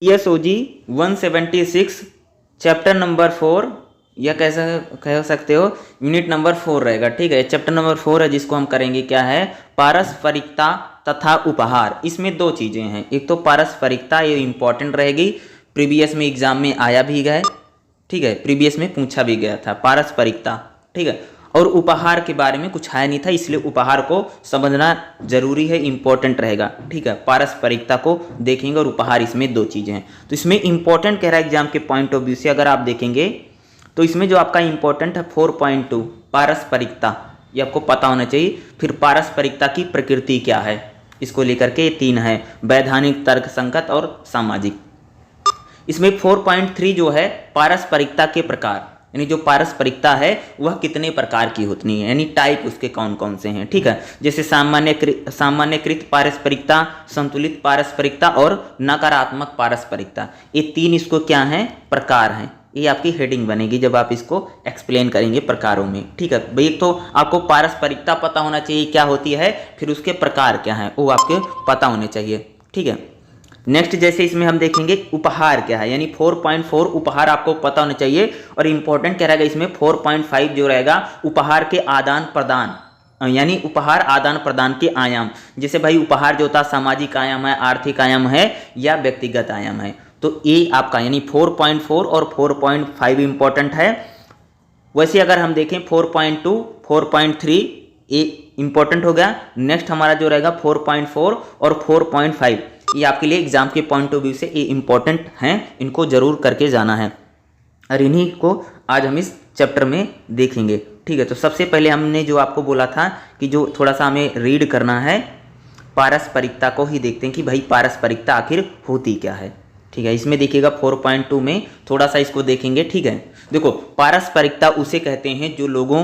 ESOG 176 chapter number 4 या कैसा कह सकते हो यूनिट नंबर 4 रहेगा। ठीक है, चैप्टर नंबर 4 है जिसको हम करेंगे क्या है, पारस्परिकता तथा उपहार। इसमें दो चीज़ें हैं, एक तो पारस्परिकता, ये इंपॉर्टेंट रहेगी, प्रीवियस में एग्जाम में आया भी गया, ठीक है, प्रीवियस में पूछा भी गया था पारस्परिकता। ठीक है, और उपहार के बारे में कुछ आया नहीं था, इसलिए उपहार को समझना जरूरी है, इंपॉर्टेंट रहेगा। ठीक है, पारस्परिकता को देखेंगे और उपहार, इसमें दो चीज़ें हैं। तो इसमें इंपॉर्टेंट कह रहा है एग्जाम के पॉइंट ऑफ व्यू से, अगर आप देखेंगे तो इसमें जो आपका इंपॉर्टेंट है 4.2 पारस्परिकता, ये आपको पता होना चाहिए। फिर पारस्परिकता की प्रकृति क्या है, इसको लेकर के ये तीन है, वैधानिक, तर्कसंगत और सामाजिक। इसमें 4.3 जो है पारस्परिकता के प्रकार, यानी जो पारस्परिकता है वह कितने प्रकार की होती है, यानी टाइप उसके कौन कौन से हैं। ठीक है, जैसे सामान्यकृत पारस्परिकता, संतुलित पारस्परिकता और नकारात्मक पारस्परिकता, ये तीन इसको क्या हैं, प्रकार हैं। ये आपकी हेडिंग बनेगी जब आप इसको एक्सप्लेन करेंगे प्रकारों में। ठीक है भाई, एक तो आपको पारस्परिकता पता होना चाहिए क्या होती है, फिर उसके प्रकार क्या हैं वो आपके पता होने चाहिए। ठीक है, नेक्स्ट जैसे इसमें हम देखेंगे उपहार क्या है, यानी 4.4 उपहार आपको पता होना चाहिए। और इंपॉर्टेंट क्या रहेगा इसमें 4.5 जो रहेगा उपहार के आदान प्रदान, यानी उपहार आदान प्रदान के आयाम। जैसे भाई उपहार जो होता है सामाजिक आयाम है, आर्थिक आयाम है या व्यक्तिगत आयाम है, तो ये आपका यानी 4.4 और 4.5 इंपॉर्टेंट है। वैसे अगर हम देखें 4.2 4.3 ये इंपॉर्टेंट हो गया। नेक्स्ट हमारा जो रहेगा 4.4 और 4.5, ये आपके लिए एग्जाम के पॉइंट ऑफ व्यू से ये इंपॉर्टेंट हैं, इनको जरूर करके जाना है और इन्हीं को आज हम इस चैप्टर में देखेंगे। ठीक है, तो सबसे पहले हमने जो आपको बोला था कि जो थोड़ा सा हमें रीड करना है, पारस्परिकता को ही देखते हैं कि भाई पारस्परिकता आखिर होती क्या है। ठीक है, इसमें देखिएगा 4.2 में थोड़ा सा इसको देखेंगे। ठीक है, देखो पारस्परिकता उसे कहते हैं जो लोगों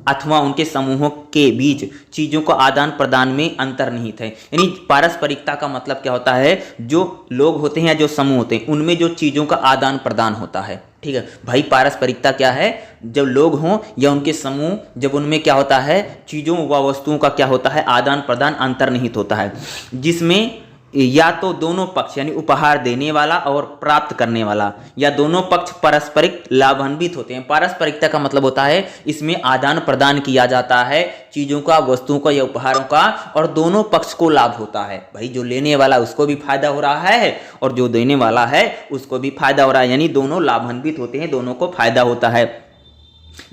अथवा उनके समूहों के बीच चीजों को आदान प्रदान में अंतर्निहित है। यानी पारस्परिकता का मतलब क्या होता है, जो लोग होते हैं या जो समूह होते हैं उनमें जो चीजों का आदान प्रदान होता है। ठीक है भाई, पारस्परिकता क्या है, जब लोग हों या उनके समूह, जब उनमें क्या होता है चीजों व वस्तुओं का क्या होता है आदान प्रदान अंतर्निहित होता है, जिसमें या तो दोनों पक्ष यानी उपहार देने वाला और प्राप्त करने वाला, या दोनों पक्ष पारस्परिक लाभान्वित होते हैं। पारस्परिकता का मतलब होता है इसमें आदान प्रदान किया जाता है चीजों का, वस्तुओं का या उपहारों का, और दोनों पक्ष को लाभ होता है। भाई जो लेने वाला उसको भी फायदा हो रहा है और जो देने वाला है उसको भी फायदा हो रहा है, यानी दोनों लाभान्वित होते हैं, दोनों को फायदा होता है।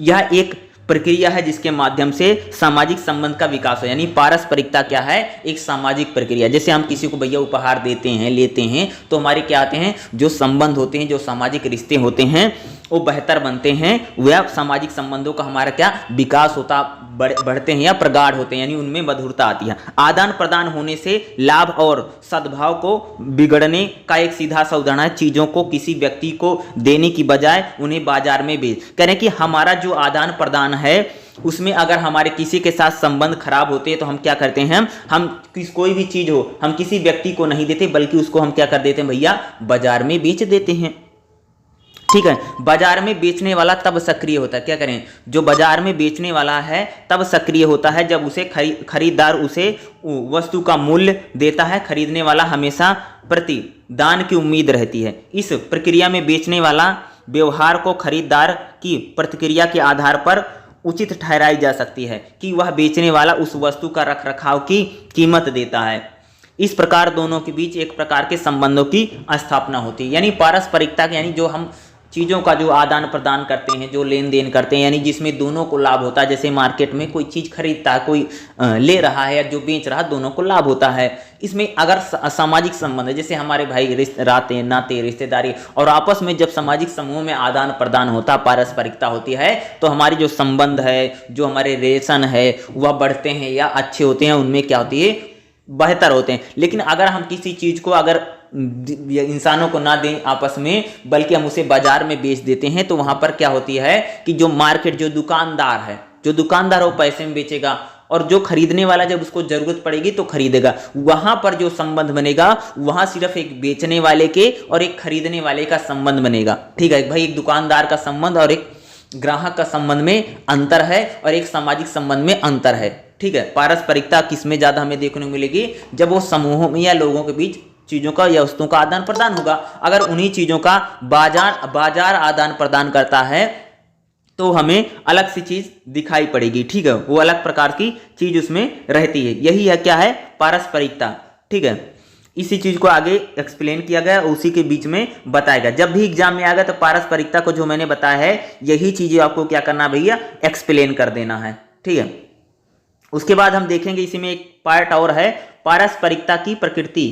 यह एक प्रक्रिया है जिसके माध्यम से सामाजिक संबंध का विकास हो, यानी पारस्परिकता क्या है, एक सामाजिक प्रक्रिया। जैसे हम किसी को भैया उपहार देते हैं, लेते हैं, तो हमारे क्या आते हैं, जो संबंध होते हैं, जो सामाजिक रिश्ते होते हैं वो बेहतर बनते हैं, वह सामाजिक संबंधों का हमारा क्या विकास होता, बढ़ते हैं या प्रगाढ़ होते हैं, यानी उनमें मधुरता आती है। आदान प्रदान होने से लाभ और सद्भाव को बिगड़ने का एक सीधा सा उदाहरण है, चीजों को किसी व्यक्ति को देने की बजाय उन्हें बाजार में बेच, कह रहे हैं कि हमारा जो आदान प्रदान है उसमें अगर हमारे किसी के साथ संबंध खराब होते हैं तो हम क्या करते हैं, हम कोई भी चीज हो हम किसी व्यक्ति को नहीं देते, बल्कि उसको हम क्या कर देते हैं भैया, बाजार में बेच देते हैं। ठीक है, बाजार में बेचने वाला तब सक्रिय होता है, क्या करें, जो बाजार में बेचने वाला है तब सक्रिय होता है जब उसे खरीदार उसे वस्तु का मूल्य देता है। खरीदने वाला हमेशा प्रतिदान की उम्मीद रहती है। इस प्रक्रिया में बेचने वाला व्यवहार को खरीदार की प्रतिक्रिया के आधार पर उचित ठहराई जा सकती है कि वह बेचने वाला उस वस्तु का रख रखाव की कीमत देता है। इस प्रकार दोनों के बीच एक प्रकार के संबंधों की स्थापना होती है, यानी पारस्परिकता यानी जो हम चीज़ों का जो आदान प्रदान करते हैं, जो लेन देन करते हैं, यानी जिसमें दोनों को लाभ होता है। जैसे मार्केट में कोई चीज़ खरीदता है, कोई ले रहा है या जो बेच रहा है, दोनों को लाभ होता है। इसमें अगर सामाजिक संबंध है, जैसे हमारे भाई नाते रिश्तेदारी, और आपस में जब सामाजिक समूह में आदान प्रदान होता, पारस्परिकता होती है, तो हमारी जो संबंध है, जो हमारे रिलेशन है वह बढ़ते हैं या अच्छे होते हैं, उनमें क्या होती है, बेहतर होते हैं। लेकिन अगर हम किसी चीज़ को अगर इंसानों को ना दें आपस में, बल्कि हम उसे बाजार में बेच देते हैं, तो वहां पर क्या होती है कि जो मार्केट, जो दुकानदार है, वो पैसे में बेचेगा, और जो खरीदने वाला जब उसको जरूरत पड़ेगी तो खरीदेगा। वहां पर जो संबंध बनेगा वहां सिर्फ एक बेचने वाले के और एक खरीदने वाले का संबंध बनेगा। ठीक है भाई, एक दुकानदार का संबंध और एक ग्राहक का संबंध में अंतर है, और एक सामाजिक संबंध में अंतर है। ठीक है, पारस्परिकता किसमें ज्यादा हमें देखने को मिलेगी, जब वो समूहों में या लोगों के बीच चीजों का या वस्तुओं का आदान प्रदान होगा। अगर उन्हीं चीजों का बाजार आदान प्रदान करता है तो हमें अलग सी चीज दिखाई पड़ेगी, ठीक है, वो अलग प्रकार की चीज उसमें रहती है। यही है क्या है, पारस्परिकता, ठीक है। इसी चीज को आगे एक्सप्लेन किया गया, उसी के बीच में बताया गया। जब भी एग्जाम में आ गया तो पारस्परिकता को जो मैंने बताया है यही चीजें आपको क्या करना भैया, एक्सप्लेन कर देना है, ठीक है। उसके बाद हम देखेंगे इसी में एक पार्ट और है, पारस्परिकता की प्रकृति।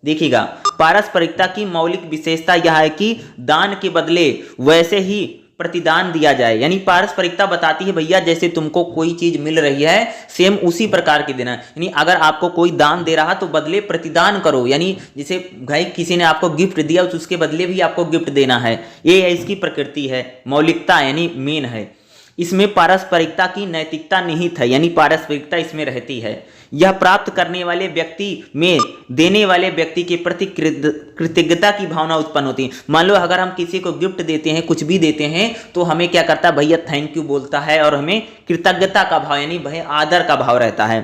देखिएगा, पारस्परिकता की मौलिक विशेषता यह है कि दान के बदले वैसे ही प्रतिदान दिया जाए। यानी पारस्परिकता बताती है भैया जैसे तुमको कोई चीज मिल रही है सेम उसी प्रकार की देना। यानी अगर आपको कोई दान दे रहा तो बदले प्रतिदान करो, यानी जैसे भाई किसी ने आपको गिफ्ट दिया तो उसके बदले भी आपको गिफ्ट देना है। ये इसकी प्रकृति है, मौलिकता यानी मेन है। इसमें पारस्परिकता की नैतिकता निहित है, यानी पारस्परिकता इसमें रहती है। यह प्राप्त करने वाले व्यक्ति में देने वाले व्यक्ति के प्रति कृतज्ञता की भावना उत्पन्न होती है। मान लो अगर हम किसी को गिफ्ट देते हैं, कुछ भी देते हैं, तो हमें क्या करता है भैया, थैंक यू बोलता है और हमें कृतज्ञता का भाव यानी भैया आदर का भाव रहता है।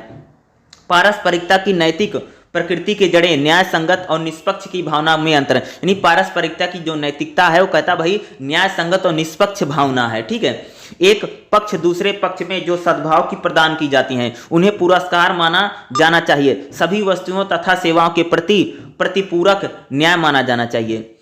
पारस्परिकता की नैतिक प्रकृति के जड़े न्याय संगत और निष्पक्ष की भावना में अंतर है। यानी पारस्परिकता की जो नैतिकता है वो कहता भाई न्याय संगत और निष्पक्ष भावना है, ठीक है। एक पक्ष दूसरे पक्ष में जो सद्भाव की प्रदान की जाती हैं उन्हें पुरस्कार माना जाना चाहिए। सभी वस्तुओं तथा सेवाओं के प्रति प्रतिपूरक न्याय माना जाना चाहिए।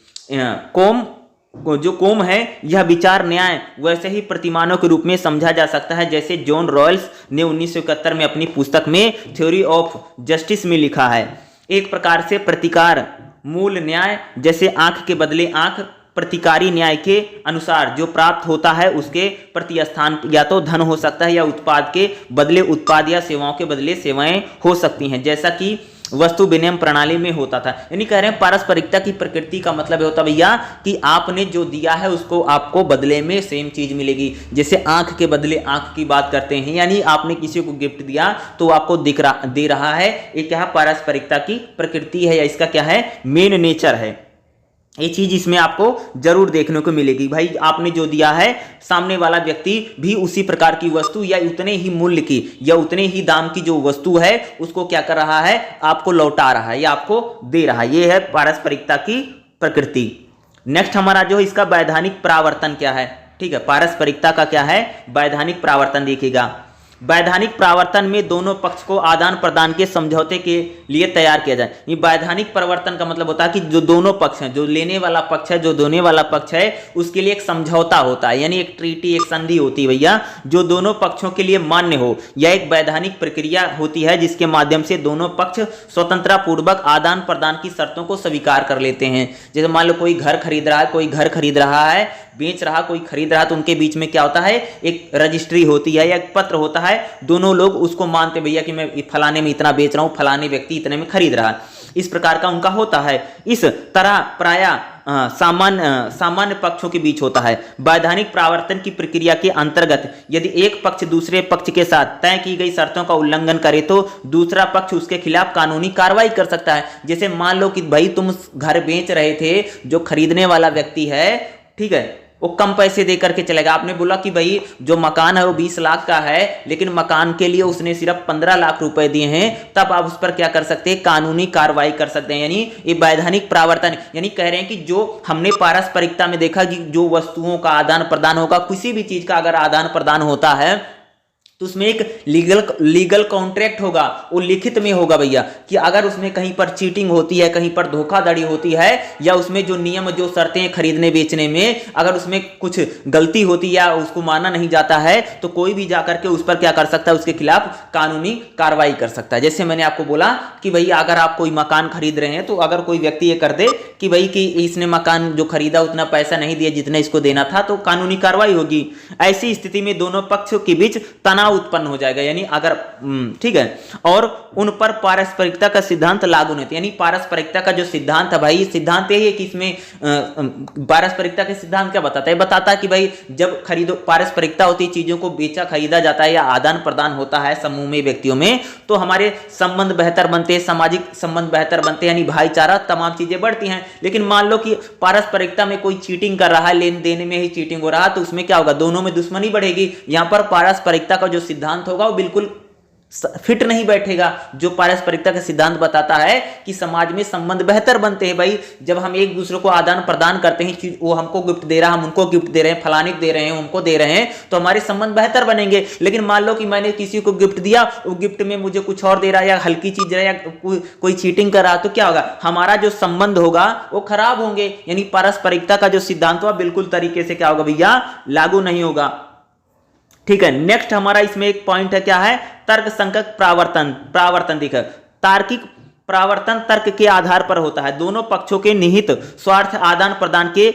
कोम है यह विचार न्याय वैसे ही प्रतिमानों के रूप में समझा जा सकता है जैसे जॉन रॉयल्स ने 1971 में अपनी पुस्तक में थ्योरी ऑफ जस्टिस में लिखा है। एक प्रकार से प्रतिकार मूल न्याय, जैसे आंख के बदले आंख, प्रतिकारी न्याय के अनुसार जो प्राप्त होता है उसके प्रतिस्थान या तो धन हो सकता है या उत्पाद के बदले उत्पाद या सेवाओं के बदले सेवाएं हो सकती हैं, जैसा कि वस्तु विनिमय प्रणाली में होता था। यानी कह रहे हैं पारस्परिकता की प्रकृति का मतलब होता भैया कि आपने जो दिया है उसको आपको बदले में सेम चीज मिलेगी। जैसे आंख के बदले आंख की बात करते हैं, यानी आपने किसी को गिफ्ट दिया तो आपको दे रहा है। ये क्या है, पारस्परिकता की प्रकृति है या इसका क्या है, मेन नेचर है। ये चीज इसमें आपको जरूर देखने को मिलेगी। भाई आपने जो दिया है सामने वाला व्यक्ति भी उसी प्रकार की वस्तु या उतने ही मूल्य की या उतने ही दाम की जो वस्तु है उसको क्या कर रहा है, आपको लौटा रहा है या आपको दे रहा है। ये है पारस्परिकता की प्रकृति। नेक्स्ट हमारा जो है इसका वैधानिक परावर्तन क्या है, ठीक है। पारस्परिकता का क्या है, वैधानिक परावर्तन देखिएगा। वैधानिक परावर्तन में दोनों पक्ष को आदान प्रदान के समझौते के लिए तैयार किया जाए। ये वैधानिक परिवर्तन का मतलब होता है कि जो दोनों पक्ष हैं, जो लेने वाला पक्ष है, जो देने वाला पक्ष है, उसके लिए एक समझौता होता है, यानी एक ट्रीटी, एक संधि होती है भैया, जो दोनों पक्षों के लिए मान्य हो। यह एक वैधानिक प्रक्रिया होती है जिसके माध्यम से दोनों पक्ष स्वतंत्रता पूर्वक आदान प्रदान की शर्तों को स्वीकार कर लेते हैं। जैसे मान लो कोई घर खरीद रहा है, कोई घर खरीद रहा है, बेच रहा, कोई खरीद रहा, तो उनके बीच में क्या होता है, एक रजिस्ट्री होती है या एक पत्र होता है। दोनों लोग उसको मानते भैया कि मैं फलाने में इतना बेच रहा हूं, फलाने व्यक्ति इतने में खरीद रहा है। इस प्रकार का उनका होता है। इस तरह प्रायः सामान्य पक्षों के बीच होता है। वैधानिक परावर्तन की प्रक्रिया के अंतर्गत यदि एक पक्ष दूसरे पक्ष के साथ तय की गई शर्तों का उल्लंघन करे तो दूसरा पक्ष उसके खिलाफ कानूनी कार्रवाई कर सकता है। जैसे मान लो कि भाई तुम घर बेच रहे थे, जो खरीदने वाला व्यक्ति है, ठीक है, वो कम पैसे दे करके चलेगा। आपने बोला कि भाई जो मकान है वो 20 लाख का है, लेकिन मकान के लिए उसने सिर्फ 15 लाख रुपए दिए हैं, तब आप उस पर क्या कर सकते हैं, कानूनी कार्रवाई कर सकते हैं। यानी ये वैधानिक परावर्तन, यानी कह रहे हैं कि जो हमने पारस्परिकता में देखा कि जो वस्तुओं का आदान प्रदान होगा, किसी भी चीज का अगर आदान प्रदान होता है तो उसमें एक लीगल कॉन्ट्रैक्ट होगा, वो लिखित में होगा भैया, कि अगर उसमें कहीं पर चीटिंग होती है, कहीं पर धोखाधड़ी होती है, या उसमें जो नियम जो शर्तें हैं खरीदने बेचने में, अगर उसमें कुछ गलती होती है या उसको माना नहीं जाता है, तो कोई भी जाकर के उस पर क्या कर सकता है, उसके खिलाफ कानूनी कार्रवाई कर सकता है। जैसे मैंने आपको बोला कि भाई अगर आप कोई मकान खरीद रहे हैं, तो अगर कोई व्यक्ति ये कर दे कि भाई कि इसने मकान जो खरीदा उतना पैसा नहीं दिया जितना इसको देना था, तो कानूनी कार्रवाई होगी। ऐसी स्थिति में दोनों पक्षों के बीच तनाव उत्पन्न हो जाएगा। यानी अगर ठीक है, और उन पर पारस्परिकता का सिद्धांत लागू नहीं होता। यानी पारस्परिकता का जो सिद्धांत है भाई, सिद्धांत यही है कि इसमें पारस्परिकता के सिद्धांत क्या बताता है, बताता है कि भाई जब खरीदो पारस्परिकता होती है, चीजों को बेचा खरीदा जाता है या आदान प्रदान होता है समूह में, व्यक्तियों में, तो हमारे संबंध बेहतर बनते हैं, सामाजिक संबंध बेहतर बनते हैं, यानी भाईचारा, तमाम चीजें बढ़ती हैं। लेकिन मान लो कि पारस्परिकता में कोई चीटिंग कर रहा है, लेन देन में ही चीटिंग हो रहा है, तो उसमें क्या होगा, दोनों में दुश्मनी बढ़ेगी। यहां पर पारस्परिकता का जो सिद्धांत होगा वो बिल्कुल फिट नहीं बैठेगा। जो पारस्परिकता का सिद्धांत बताता है कि समाज में संबंध बेहतर बनते हैं। भाई जब हम एक दूसरे को आदान प्रदान करते हैं, वो हमको गिफ्ट दे रहा, हम उनको गिफ्ट दे रहे हैं, फलाने को दे रहे हैं, उनको दे रहे हैं, तो हमारे संबंध बेहतर बनेंगे। लेकिन मान लो कि मैंने किसी को गिफ्ट दिया, वो गिफ्ट में मुझे कुछ और दे रहा है, या हल्की चीज दे रहा है, या कोई चीटिंग कर रहा, तो क्या होगा, हमारा जो संबंध होगा वो खराब होंगे। यानी पारस्परिकता का जो सिद्धांत हुआ बिल्कुल तरीके से क्या होगा भैया, लागू नहीं होगा। ठीक है, नेक्स्ट हमारा इसमें एक पॉइंट है, क्या है, तर्क संगत प्रावर्तन दिखा। तार्किक प्रावर्तन तर्क के आधार पर होता है। दोनों पक्षों के निहित स्वार्थ आदान प्रदान के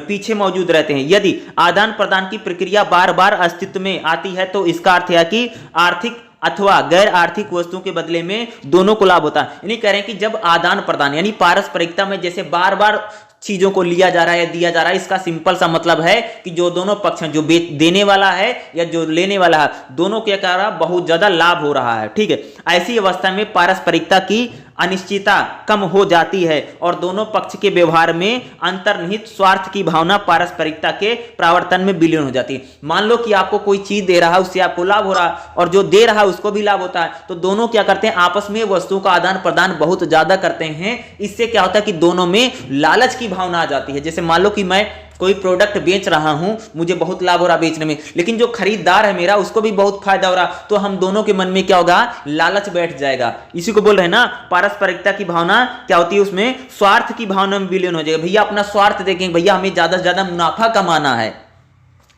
पीछे मौजूद रहते हैं। यदि आदान प्रदान की प्रक्रिया बार बार अस्तित्व में आती है तो इसका अर्थ है कि आर्थिक अथवा गैर आर्थिक वस्तुओं के बदले में दोनों को लाभ होता है। यानी कह रहे हैं कि जब आदान प्रदान यानी पारस्परिकता में जैसे बार बार चीजों को लिया जा रहा है या दिया जा रहा है, इसका सिंपल सा मतलब है कि जो दोनों पक्ष हैं, जो देने वाला है या जो लेने वाला है, दोनों के कारण बहुत ज्यादा लाभ हो रहा है। ठीक है, ऐसी अवस्था में पारस्परिकता की अनिश्चितता कम हो जाती है और दोनों पक्ष के व्यवहार में अंतर्निहित स्वार्थ की भावना पारस्परिकता के प्रावर्तन में विलीन हो जाती है। मान लो कि आपको कोई चीज दे रहा है, उससे आपको लाभ हो रहा है, और जो दे रहा है उसको भी लाभ होता है, तो दोनों क्या करते हैं, आपस में वस्तुओं का आदान प्रदान बहुत ज्यादा करते हैं। इससे क्या होता है कि दोनों में लालच की भावना आ जाती है। जैसे मान लो कि मैं कोई प्रोडक्ट बेच रहा हूं, मुझे बहुत लाभ हो रहा बेचने में, लेकिन जो खरीदार है मेरा उसको भी बहुत फायदा हो रहा, तो हम दोनों के मन में क्या होगा, लालच बैठ जाएगा। इसी को बोल रहे हैं ना, पारस्परिकता की भावना क्या होती है, उसमें स्वार्थ की भावना में विलीन हो जाएगा। भैया अपना स्वार्थ देखेंगे, भैया हमें ज्यादा से ज्यादा मुनाफा कमाना है।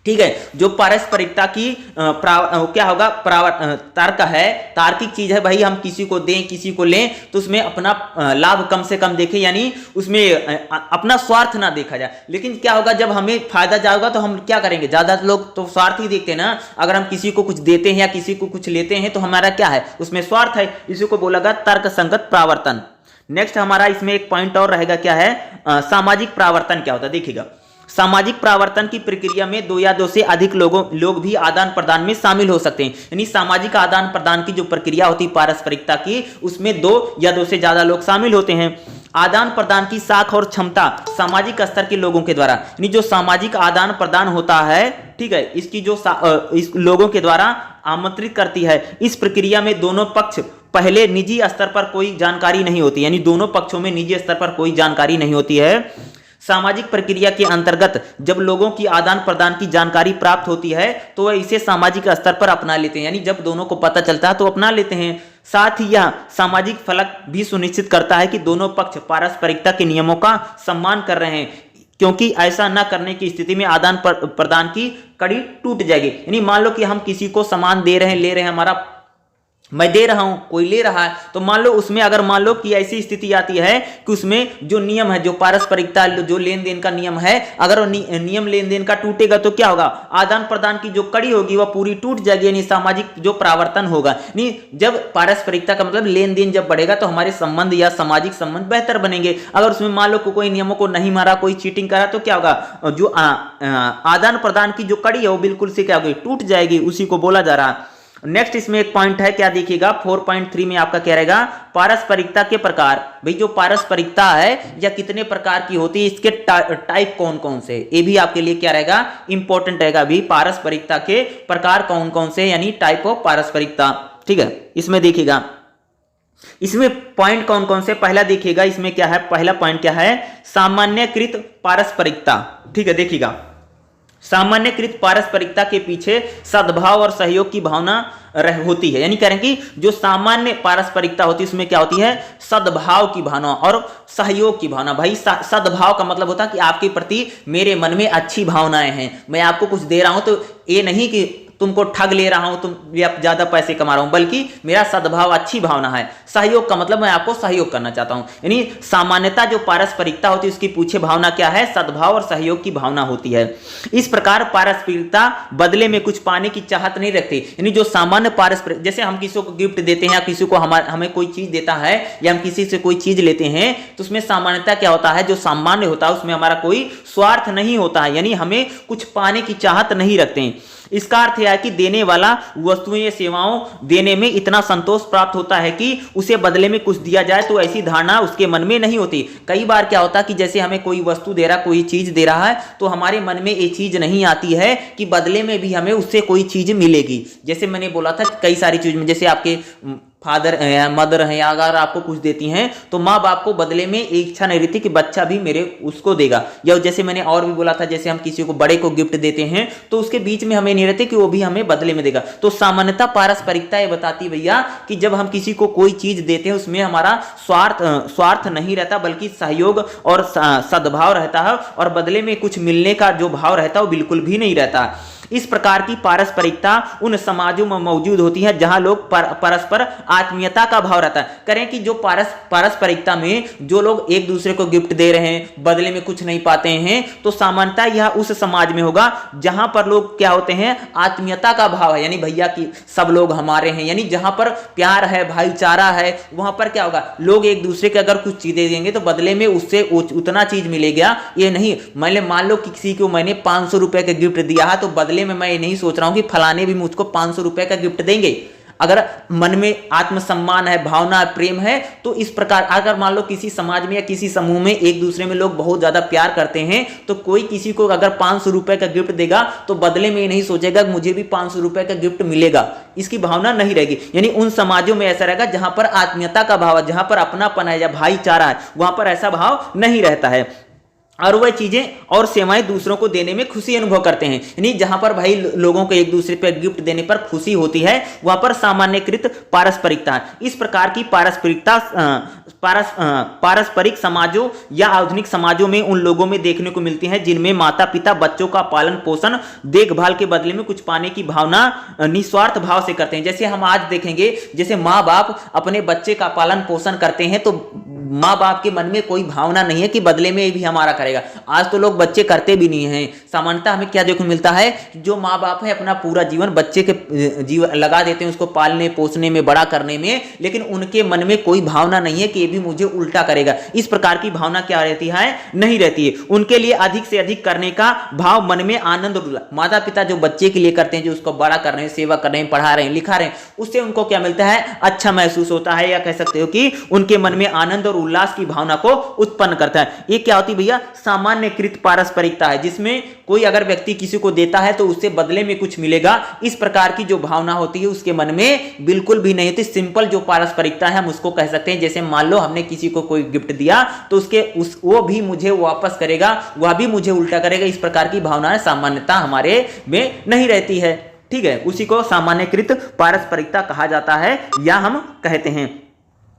ठीक है, जो पारस्परिकता की क्या होगा, तर्क है, तार्किक चीज है, भाई हम किसी को दें किसी को लें तो उसमें अपना लाभ कम से कम देखें, यानी उसमें अपना स्वार्थ ना देखा जाए। लेकिन क्या होगा, जब हमें फायदा जाएगा तो हम क्या करेंगे, ज्यादा लोग तो स्वार्थ ही देखते हैं ना। अगर हम किसी को कुछ देते हैं या किसी को कुछ लेते हैं तो हमारा क्या है, उसमें स्वार्थ है। इसी को बोला गया तर्क संगत प्रावर्तन। नेक्स्ट हमारा इसमें एक पॉइंट और रहेगा, क्या है, सामाजिक प्रावर्तन क्या होता है, देखिएगा। सामाजिक प्रावर्तन की प्रक्रिया में दो या दो से अधिक लोग भी आदान प्रदान में शामिल हो सकते हैं। यानी सामाजिक आदान प्रदान की जो प्रक्रिया होती है पारस्परिकता की, उसमें दो या दो से ज्यादा लोग शामिल होते हैं। आदान प्रदान की साख और क्षमता सामाजिक स्तर के लोगों के द्वारा, यानी जो सामाजिक आदान प्रदान होता है, ठीक है, इसकी जो इस लोगों के द्वारा आमंत्रित करती है। इस प्रक्रिया में दोनों पक्ष पहले निजी स्तर पर कोई जानकारी नहीं होती, यानी दोनों पक्षों में निजी स्तर पर कोई जानकारी नहीं होती है। सामाजिक प्रक्रिया के अंतर्गत जब लोगों की आदान प्रदान की जानकारी प्राप्त होती है तो वह इसे सामाजिक स्तर पर अपना लेते हैं, यानी जब दोनों को पता चलता है तो अपना लेते हैं। साथ ही यह सामाजिक फलक भी सुनिश्चित करता है कि दोनों पक्ष पारस्परिकता के नियमों का सम्मान कर रहे हैं, क्योंकि ऐसा न करने की स्थिति में आदान प्रदान की कड़ी टूट जाएगी। यानी मान लो कि हम किसी को सामान दे रहे हैं, ले रहे हैं, हमारा मैं दे रहा हूं, कोई ले रहा है, तो मान लो उसमें अगर मान लो कि ऐसी स्थिति आती है कि उसमें जो नियम है, जो पारस्परिकता जो लेन देन का नियम है, अगर वो नियम लेन देन का टूटेगा तो क्या होगा, आदान प्रदान की जो कड़ी होगी वह पूरी टूट जाएगी, यानी सामाजिक जो प्रावर्तन होगा। नहीं, जब पारस्परिकता का मतलब लेन देन जब बढ़ेगा तो हमारे संबंध या सामाजिक संबंध बेहतर बनेंगे। अगर उसमें मान लो कोई नियमों को नहीं मारा, कोई चीटिंग करा, तो क्या होगा, जो आदान प्रदान की जो कड़ी है वो बिल्कुल से क्या होगी, टूट जाएगी। उसी को बोला जा रहा है। नेक्स्ट इसमें एक पॉइंट है, क्या देखिएगा, 4.3 में आपका क्या रहेगा, पारस्परिकता के प्रकार। भाई जो पारस्परिकता है या कितने प्रकार की होती है, इसके टाइप कौन कौन से, ये भी आपके लिए क्या रहेगा, इंपॉर्टेंट रहेगा। अभी पारस्परिकता के प्रकार कौन कौन से, यानी टाइप ऑफ पारस्परिकता। ठीक है, इसमें देखिएगा, इसमें पॉइंट कौन कौन से, पहला देखिएगा इसमें क्या है, पहला पॉइंट क्या है, सामान्यकृत पारस्परिकता। ठीक है, देखिएगा, सामान्यकृत पारस्परिकता के पीछे सद्भाव और सहयोग की भावना होती है। यानी कह रहे हैं कि जो सामान्य पारस्परिकता होती है उसमें क्या होती है, सद्भाव की भावना और सहयोग की भावना। भाई सद्भाव का मतलब होता है कि आपके प्रति मेरे मन में अच्छी भावनाएं हैं, मैं आपको कुछ दे रहा हूं तो ये नहीं कि तुमको ठग ले रहा हूं, तुम ज्यादा पैसे कमा रहा हूं, बल्कि मेरा सद्भाव अच्छी भावना है। सहयोग का मतलब मैं आपको सहयोग करना चाहता हूं। यानी सामान्यता जो पारस्परिकता होती है उसकी पीछे भावना क्या है, सद्भाव और सहयोग की भावना होती है। इस प्रकार पारस्परिकता बदले में कुछ पाने की चाहत नहीं रखती। यानी जो सामान्य पारस्परिक, जैसे हम किसी को गिफ्ट देते हैं या किसी को हमें कोई चीज देता है या हम किसी से कोई चीज लेते हैं, तो उसमें सामान्यता क्या होता है, जो सामान्य होता है उसमें हमारा कोई स्वार्थ नहीं होता है, यानी हमें कुछ पाने की चाहत नहीं रखते हैं। इसका अर्थ यह है कि देने वाला वस्तुएं या सेवाओं देने में इतना संतोष प्राप्त होता है कि उसे बदले में कुछ दिया जाए, तो ऐसी धारणा उसके मन में नहीं होती। कई बार क्या होता है कि जैसे हमें कोई वस्तु दे रहा, कोई चीज दे रहा है, तो हमारे मन में ये चीज नहीं आती है कि बदले में भी हमें उससे कोई चीज मिलेगी। जैसे मैंने बोला था कई सारी चीज में, जैसे आपके फादर या मदर है, या अगर आपको कुछ देती हैं तो माँ बाप को बदले में एक इच्छा नहीं रहती कि बच्चा भी मेरे उसको देगा। या जैसे मैंने और भी बोला था, जैसे हम किसी को बड़े को गिफ्ट देते हैं तो उसके बीच में हमें नहीं रहते कि वो भी हमें बदले में देगा। तो सामान्यतः पारस्परिकता ये बताती भैया कि जब हम किसी को कोई चीज देते हैं उसमें हमारा स्वार्थ नहीं रहता, बल्कि सहयोग और सद्भाव रहता है, और बदले में कुछ मिलने का जो भाव रहता है वो बिल्कुल भी नहीं रहता। इस प्रकार की पारस्परिकता उन समाजों में मौजूद होती है जहां लोग परस्पर आत्मीयता का भाव रहता है। करें कि जो पारस्परिकता में जो लोग एक दूसरे को गिफ्ट दे रहे हैं, बदले में कुछ नहीं पाते हैं, तो सामान्यतः यह उस समाज में होगा जहां पर लोग क्या होते हैं, आत्मीयता का भाव है, यानी भैया कि सब लोग हमारे हैं, यानी जहां पर प्यार है, भाईचारा है, वहां पर क्या होगा, लोग एक दूसरे के अगर कुछ चीजें देंगे तो बदले में उससे उतना चीज मिलेगा। ये नहीं मान लो किसी को मैंने 500 रुपए का गिफ्ट दिया है, तो बदले में मैं ये नहीं सोच रहा हूं कि फलाने भी मुझको 500 रुपए का गिफ्ट देंगे। अगर मन में आत्मसम्मान है, भावना है, प्रेम है, तो इस प्रकार अगर मान लो किसी समाज में या किसी समूह में एक दूसरे में लोग बहुत ज्यादा प्यार करते हैं, तो कोई किसी को अगर 500 रुपए का गिफ्ट देगा तो बदले में ये नहीं सोचेगा कि मुझे भी 500 रुपए का गिफ्ट मिलेगा, इसकी भावना नहीं रहेगी। यानी उन समाजों में ऐसा रहेगा जहां पर आत्मीयता का भाव है, जहां पर अपनापन है या भाईचारा है, वहां पर ऐसा भाव नहीं रहता है, और वह चीजें और सेवाएं दूसरों को देने में खुशी अनुभव करते हैं। यानी जहां पर भाई लोगों को एक दूसरे पर गिफ्ट देने पर खुशी होती है, वहां पर सामान्यकृत पारस्परिकता है। इस प्रकार की पारस्परिक समाजों या आधुनिक समाजों में उन लोगों में देखने को मिलती है जिनमें माता पिता बच्चों का पालन पोषण देखभाल के बदले में कुछ पाने की भावना निस्वार्थ भाव से करते हैं। जैसे हम आज देखेंगे, जैसे माँ बाप अपने बच्चे का पालन पोषण करते हैं, तो माँ बाप के मन में कोई भावना नहीं है कि बदले में भी हमारा करेगा। आज तो लोग बच्चे करते भी नहीं हैं। सामान्यतः हमें क्या देखने मिलता है, जो माँ बाप है अपना पूरा जीवन बच्चे के जीवन लगा देते हैं, उसको पालने पोसने में, बड़ा करने में, लेकिन उनके मन में कोई भावना नहीं है कि ये भी मुझे उल्टा करेगा। इस प्रकार की भावना क्या रहती है, नहीं रहती है। उनके लिए अधिक से अधिक करने का भाव मन में आनंद और माता पिता जो बच्चे के लिए करते हैं, जो उसको बड़ा कर रहे हैं, सेवा कर रहे हैं, पढ़ा रहे हैं, लिखा रहे हैं, उससे उनको क्या मिलता है, अच्छा महसूस होता है, या कह सकते हो कि उनके मन में आनंद और उल्लास की भावना को उत्पन्न करता है। ये क्या होती भैया, सामान्यकृत पारस्परिकता है, जिसमें कोई अगर व्यक्ति किसी को देता है तो उससे बदले में कुछ मिलेगा, इस प्रकार की जो भावना होती है उसके मन में बिल्कुल भी नहीं होती। सिंपल जो पारस्परिकता है हम उसको कह सकते हैं, जैसे मान लो हमने किसी को कोई गिफ्ट दिया तो वो भी मुझे वापस करेगा, वह भी मुझे उल्टा करेगा, इस प्रकार की भावनाएं सामान्यता हमारे में नहीं रहती है। ठीक है, उसी को सामान्यकृत पारस्परिकता कहा जाता है, या हम कहते हैं।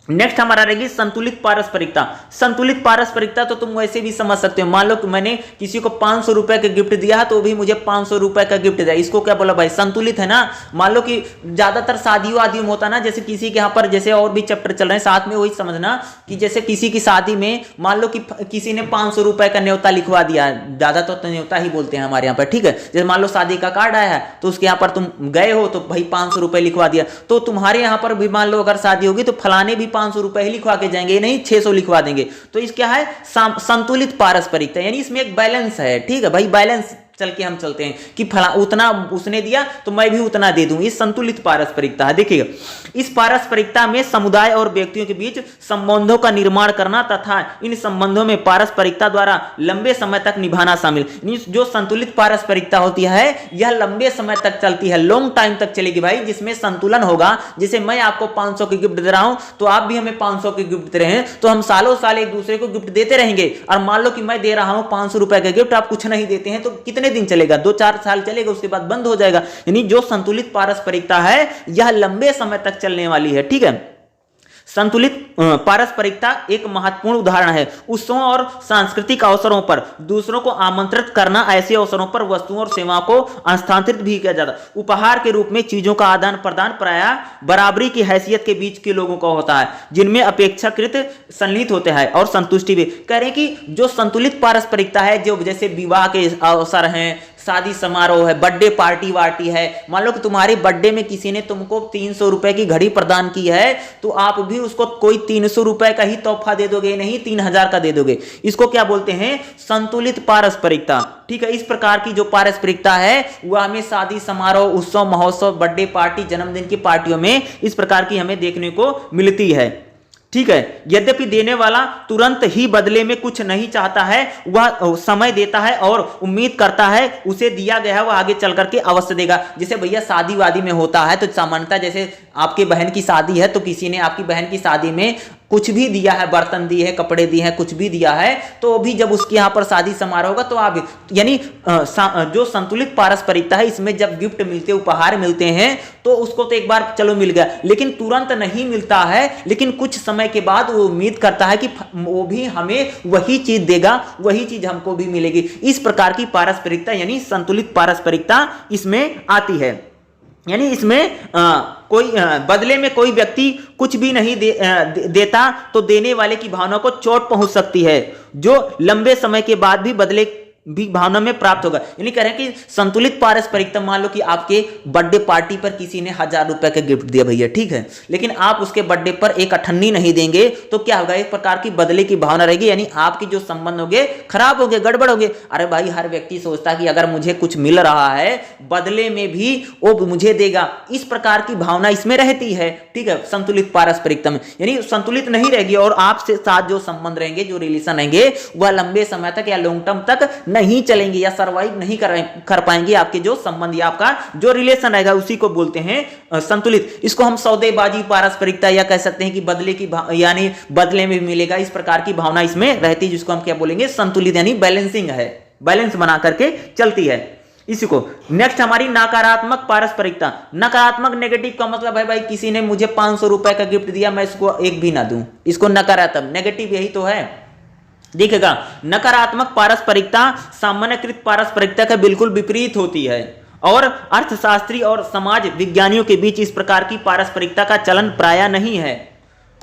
नेक्स्ट हमारा रहेगी संतुलित पारस्परिकता। संतुलित पारस्परिकता तो तुम वैसे भी समझ सकते हो, मान लो कि मैंने किसी को 500 रुपए का गिफ्ट दिया है तो भी मुझे 500 रुपए का गिफ्ट दिया, इसको क्या बोला भाई, संतुलित है ना। मान लो कि ज्यादातर शादियों आदि में होता ना, जैसे किसी के यहाँ पर, जैसे और भी चैप्टर चल रहे हैं साथ में, वही समझना कि जैसे किसी की शादी में मान लो कि किसी ने 500 रुपए का न्योता लिखवा दिया, ज्यादा तो न्योता ही बोलते हैं हमारे यहाँ पर, ठीक है। जैसे मान लो शादी का कार्ड आया है तो उसके यहाँ पर तुम गए हो तो भाई 500 रुपए लिखवा दिया, तो तुम्हारे यहाँ पर भी मान लो अगर शादी होगी तो फलाने भी 500 रुपए ही लिखवा के जाएंगे, नहीं 600 लिखवा देंगे। तो इस क्या है, संतुलित पारस्परिकता, यानी इसमें एक बैलेंस है। ठीक है भाई, बैलेंस चल के हम चलते हैं कि फला उतना उसने दिया तो मैं भी उतना दे दूं, ये संतुलित पारस्परिकता है। देखिएगा, इस पारस्परिकता में समुदाय और व्यक्तियों के बीच संबंधों का निर्माण करना तथा इन संबंधों में पारस्परिकता द्वारा लंबे समय तक निभाना शामिल। जो संतुलित पारस्परिकता होती है यह लंबे समय तक चलती है, लॉन्ग टाइम तक चलेगी भाई, जिसमें संतुलन होगा। जैसे मैं आपको 500 की गिफ्ट दे रहा हूं तो आप भी हमें 500 की गिफ्ट दे रहे हैं, तो हम सालों साल एक दूसरे को गिफ्ट देते रहेंगे। और मान लो कि मैं दे रहा हूं 500 रुपए का गिफ्ट, आप कुछ नहीं देते हैं, तो कितने दिन चलेगा, 2-4 साल चलेगा, उसके बाद बंद हो जाएगा। यानी जो संतुलित पारस्परिकता है यह लंबे समय तक चलने वाली है। ठीक है, संतुलित पारस्परिकता एक महत्वपूर्ण उदाहरण है उत्सवों और सांस्कृतिक अवसरों पर दूसरों को आमंत्रित करना। ऐसे अवसरों पर वस्तुओं और सेवाओं को हस्तांतरित भी किया जाता है। उपहार के रूप में चीजों का आदान प्रदान प्रायः बराबरी की हैसियत के बीच के लोगों का होता है, जिनमें अपेक्षाकृत सन्निहित होते हैं और संतुष्टि भी। कह रहे कि जो संतुलित पारस्परिकता है, जो जैसे विवाह के अवसर हैं, शादी समारोह है, बर्थडे पार्टी वार्टी है, मान लो कि तुम्हारे बर्थडे में किसी ने तुमको 300 रुपए की घड़ी प्रदान की है, तो आप भी उसको कोई 300 रुपए का ही तोहफा दे दोगे, नहीं 3000 का दे दोगे। इसको क्या बोलते हैं? संतुलित पारस्परिकता। ठीक है, इस प्रकार की जो पारस्परिकता है वह हमें शादी समारोह, उत्सव, महोत्सव, बर्थडे पार्टी, जन्मदिन की पार्टियों में इस प्रकार की हमें देखने को मिलती है। ठीक है, यद्यपि देने वाला तुरंत ही बदले में कुछ नहीं चाहता है, वह समय देता है और उम्मीद करता है उसे दिया गया है वह आगे चल करके अवश्य देगा। जैसे भैया शादी वादी में होता है तो सामान्यतः जैसे आपके बहन की शादी है तो किसी ने आपकी बहन की शादी में कुछ भी दिया है, बर्तन दिए हैं, कपड़े दिए हैं, कुछ भी दिया है, तो भी जब उसके यहाँ पर शादी समारोह होगा तो आप यानी जो संतुलित पारस्परिकता है इसमें जब गिफ्ट मिलते, उपहार मिलते हैं तो उसको तो एक बार चलो मिल गया, लेकिन तुरंत नहीं मिलता है, लेकिन कुछ समय के बाद वो उम्मीद करता है कि वो भी हमें वही चीज देगा, वही चीज हमको भी मिलेगी। इस प्रकार की पारस्परिकता यानी संतुलित पारस्परिकता इसमें आती है। यानी इसमें कोई बदले में कोई व्यक्ति कुछ भी नहीं देता तो देने वाले की भावना को चोट पहुंच सकती है, जो लंबे समय के बाद भी बदले भी भावना में प्राप्त होगा। यानी कह रहे हैं कि संतुलित पारस्परिकता, मान लो कि आपके बर्थडे पार्टी पर किसी ने 1000 रुपए का गिफ्ट दिया भैया, ठीक है, लेकिन आप उसके बर्थडे पर एक अठन्नी नहीं देंगे तो क्या होगा? एक प्रकार की बदले की भावना रहेगी, यानी आपके जो संबंध होंगे खराब होंगे, गड़बड़ होंगे। अरे भाई, हर व्यक्ति सोचता है कि अगर मुझे कुछ मिल रहा है बदले में भी वो मुझे देगा, इस प्रकार की भावना इसमें रहती है। ठीक है, संतुलित पारस्परिकता में यानी संतुलित नहीं रहेगी और आपसे साथ जो संबंध रहेंगे, जो रिलेशन रहेंगे, वह लंबे समय तक या लॉन्ग टर्म तक नहीं चलेंगे या सरवाइव नहीं कर पाएंगे। आपके जो संबंध या आपका जो रिलेशन रहेगा उसी को बोलते हैं संतुलित। इसको हम सौदेबाजी पारस्परिकता या कह सकते हैं कि बदले की यानी बदले में भी मिलेगा, इस प्रकार की भावना इसमें रहती है, जिसको हम क्या बोलेंगे? संतुलित, यानी बैलेंसिंग है, बैलेंस बना करके चलती है। इसी को नेक्स्ट हमारी नकारात्मक पारस्परिकता। नकारात्मक, नेगेटिव का मतलब है भाई किसी ने मुझे 500 रुपए का गिफ्ट दिया, मैं इसको एक भी ना दूं, इसको नकारात्मक, नेगेटिव यही तो है। देखिएगा, नकारात्मक पारस्परिकता सामान्यकृत पारस्परिकता के बिल्कुल विपरीत होती है और अर्थशास्त्री और समाज विज्ञानियों के बीच इस प्रकार की पारस्परिकता का चलन प्राय नहीं है।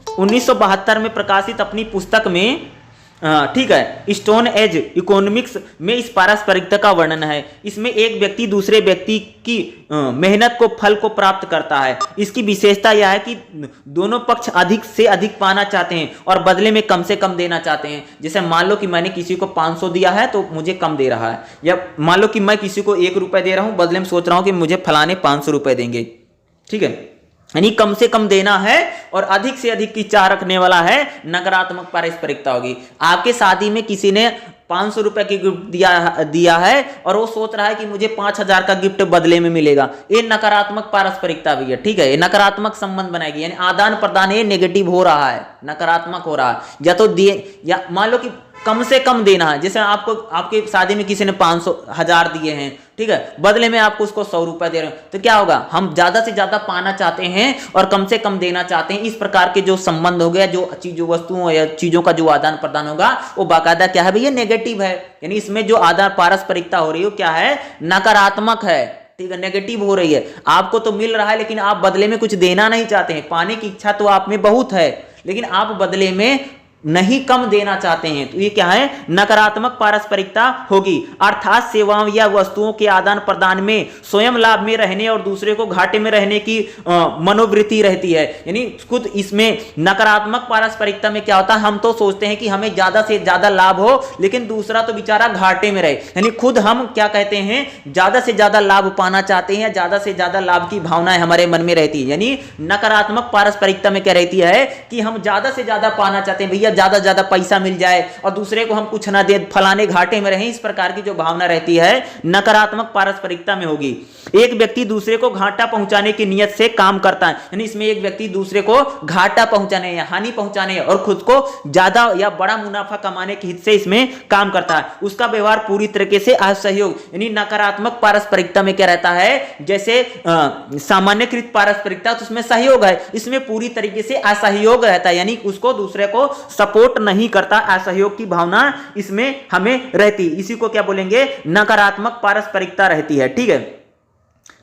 1972 में प्रकाशित अपनी पुस्तक में ठीक है, स्टोन एज इकोनॉमिक्स में इस पारस्परिकता का वर्णन है। इसमें एक व्यक्ति दूसरे व्यक्ति की मेहनत को, फल को प्राप्त करता है। इसकी विशेषता यह है कि दोनों पक्ष अधिक से अधिक पाना चाहते हैं और बदले में कम से कम देना चाहते हैं। जैसे मान लो कि मैंने किसी को 500 दिया है तो मुझे कम दे रहा है, या मान लो कि मैं किसी को 1 रुपए दे रहा हूं, बदले में सोच रहा हूं कि मुझे फलाने 500 रुपए देंगे। ठीक है, यानी कम से कम देना है और अधिक से अधिक की चाह रखने वाला है, नकारात्मक पारस्परिकता होगी। आपके शादी में किसी ने 500 रुपए की गिफ्ट दिया है और वो सोच रहा है कि मुझे 5000 का गिफ्ट बदले में मिलेगा, ये नकारात्मक पारस्परिकता भी है। ठीक है, ये नकारात्मक संबंध बनाएगी, यानी आदान प्रदान ये नेगेटिव हो रहा है, नकारात्मक हो रहा है। या तो दिए, या मान लो कि कम से कम देना है, जैसे आपको आपके शादी में किसी ने 500,000 दिए हैं, ठीक है, बदले में आपको उसको 100 रुपए दे रहे हो, तो क्या होगा? हम ज्यादा से ज्यादा पाना चाहते हैं और कम से कम देना चाहते हैं। इस प्रकार के जो संबंध हो गया, जो चीजों, वस्तुओं या चीजों का जो आदान प्रदान होगा वो बाकायदा क्या है भैया? नेगेटिव है। यानी इसमें जो आदान पारस्परिकता हो रही है क्या है? नकारात्मक है। ठीक है, नेगेटिव हो रही है। आपको तो मिल रहा है लेकिन आप बदले में कुछ देना नहीं चाहते हैं, पाने की इच्छा तो आप में बहुत है लेकिन आप बदले में नहीं कम देना चाहते हैं, तो ये क्या है? नकारात्मक पारस्परिकता होगी। अर्थात सेवाओं या वस्तुओं के आदान प्रदान में स्वयं लाभ में रहने और दूसरे को घाटे में रहने की मनोवृत्ति रहती है। यानी खुद इसमें नकारात्मक पारस्परिकता में क्या होता है? हम तो सोचते हैं कि हमें ज्यादा से ज्यादा लाभ हो लेकिन दूसरा तो बेचारा घाटे में रहे। यानी खुद हम क्या कहते हैं? ज्यादा से ज्यादा लाभ पाना चाहते हैं, ज्यादा से ज्यादा लाभ की भावनाएं हमारे मन में रहती है। यानी नकारात्मक पारस्परिकता में क्या रहती है कि हम ज्यादा से ज्यादा पाना चाहते हैं, भैया ज्यादा ज्यादा पैसा मिल जाए और दूसरे को हम कुछ ना दे, फलाने घाटे में रहें। इस प्रकार की जो भावना रहती है नकारात्मक पारस्परिकता में होगी। एक व्यक्ति दूसरे को घाटा पहुंचाने की नियत से काम करता है, यानी इसमें एक व्यक्ति दूसरे को घाटा पहुंचाने या हानि पहुंचाने और खुद को ज्यादा या बड़ा मुनाफा कमाने के हित से इसमें काम करता है। उसका व्यवहार पूरी तरीके से असहयोग, यानी नकारात्मक पारस्परिकता में क्या रहता है? जैसे सामान्यकृत पारस्परिकता तो उसमें सहयोग है, इसमें पूरी तरीके से असहयोग रहता है, यानी उसको दूसरे को सपोर्ट नहीं करता, असहयोग की भावना इसमें हमें रहती। इसी को क्या बोलेंगे? नकारात्मक पारस्परिकता रहती है। ठीक है,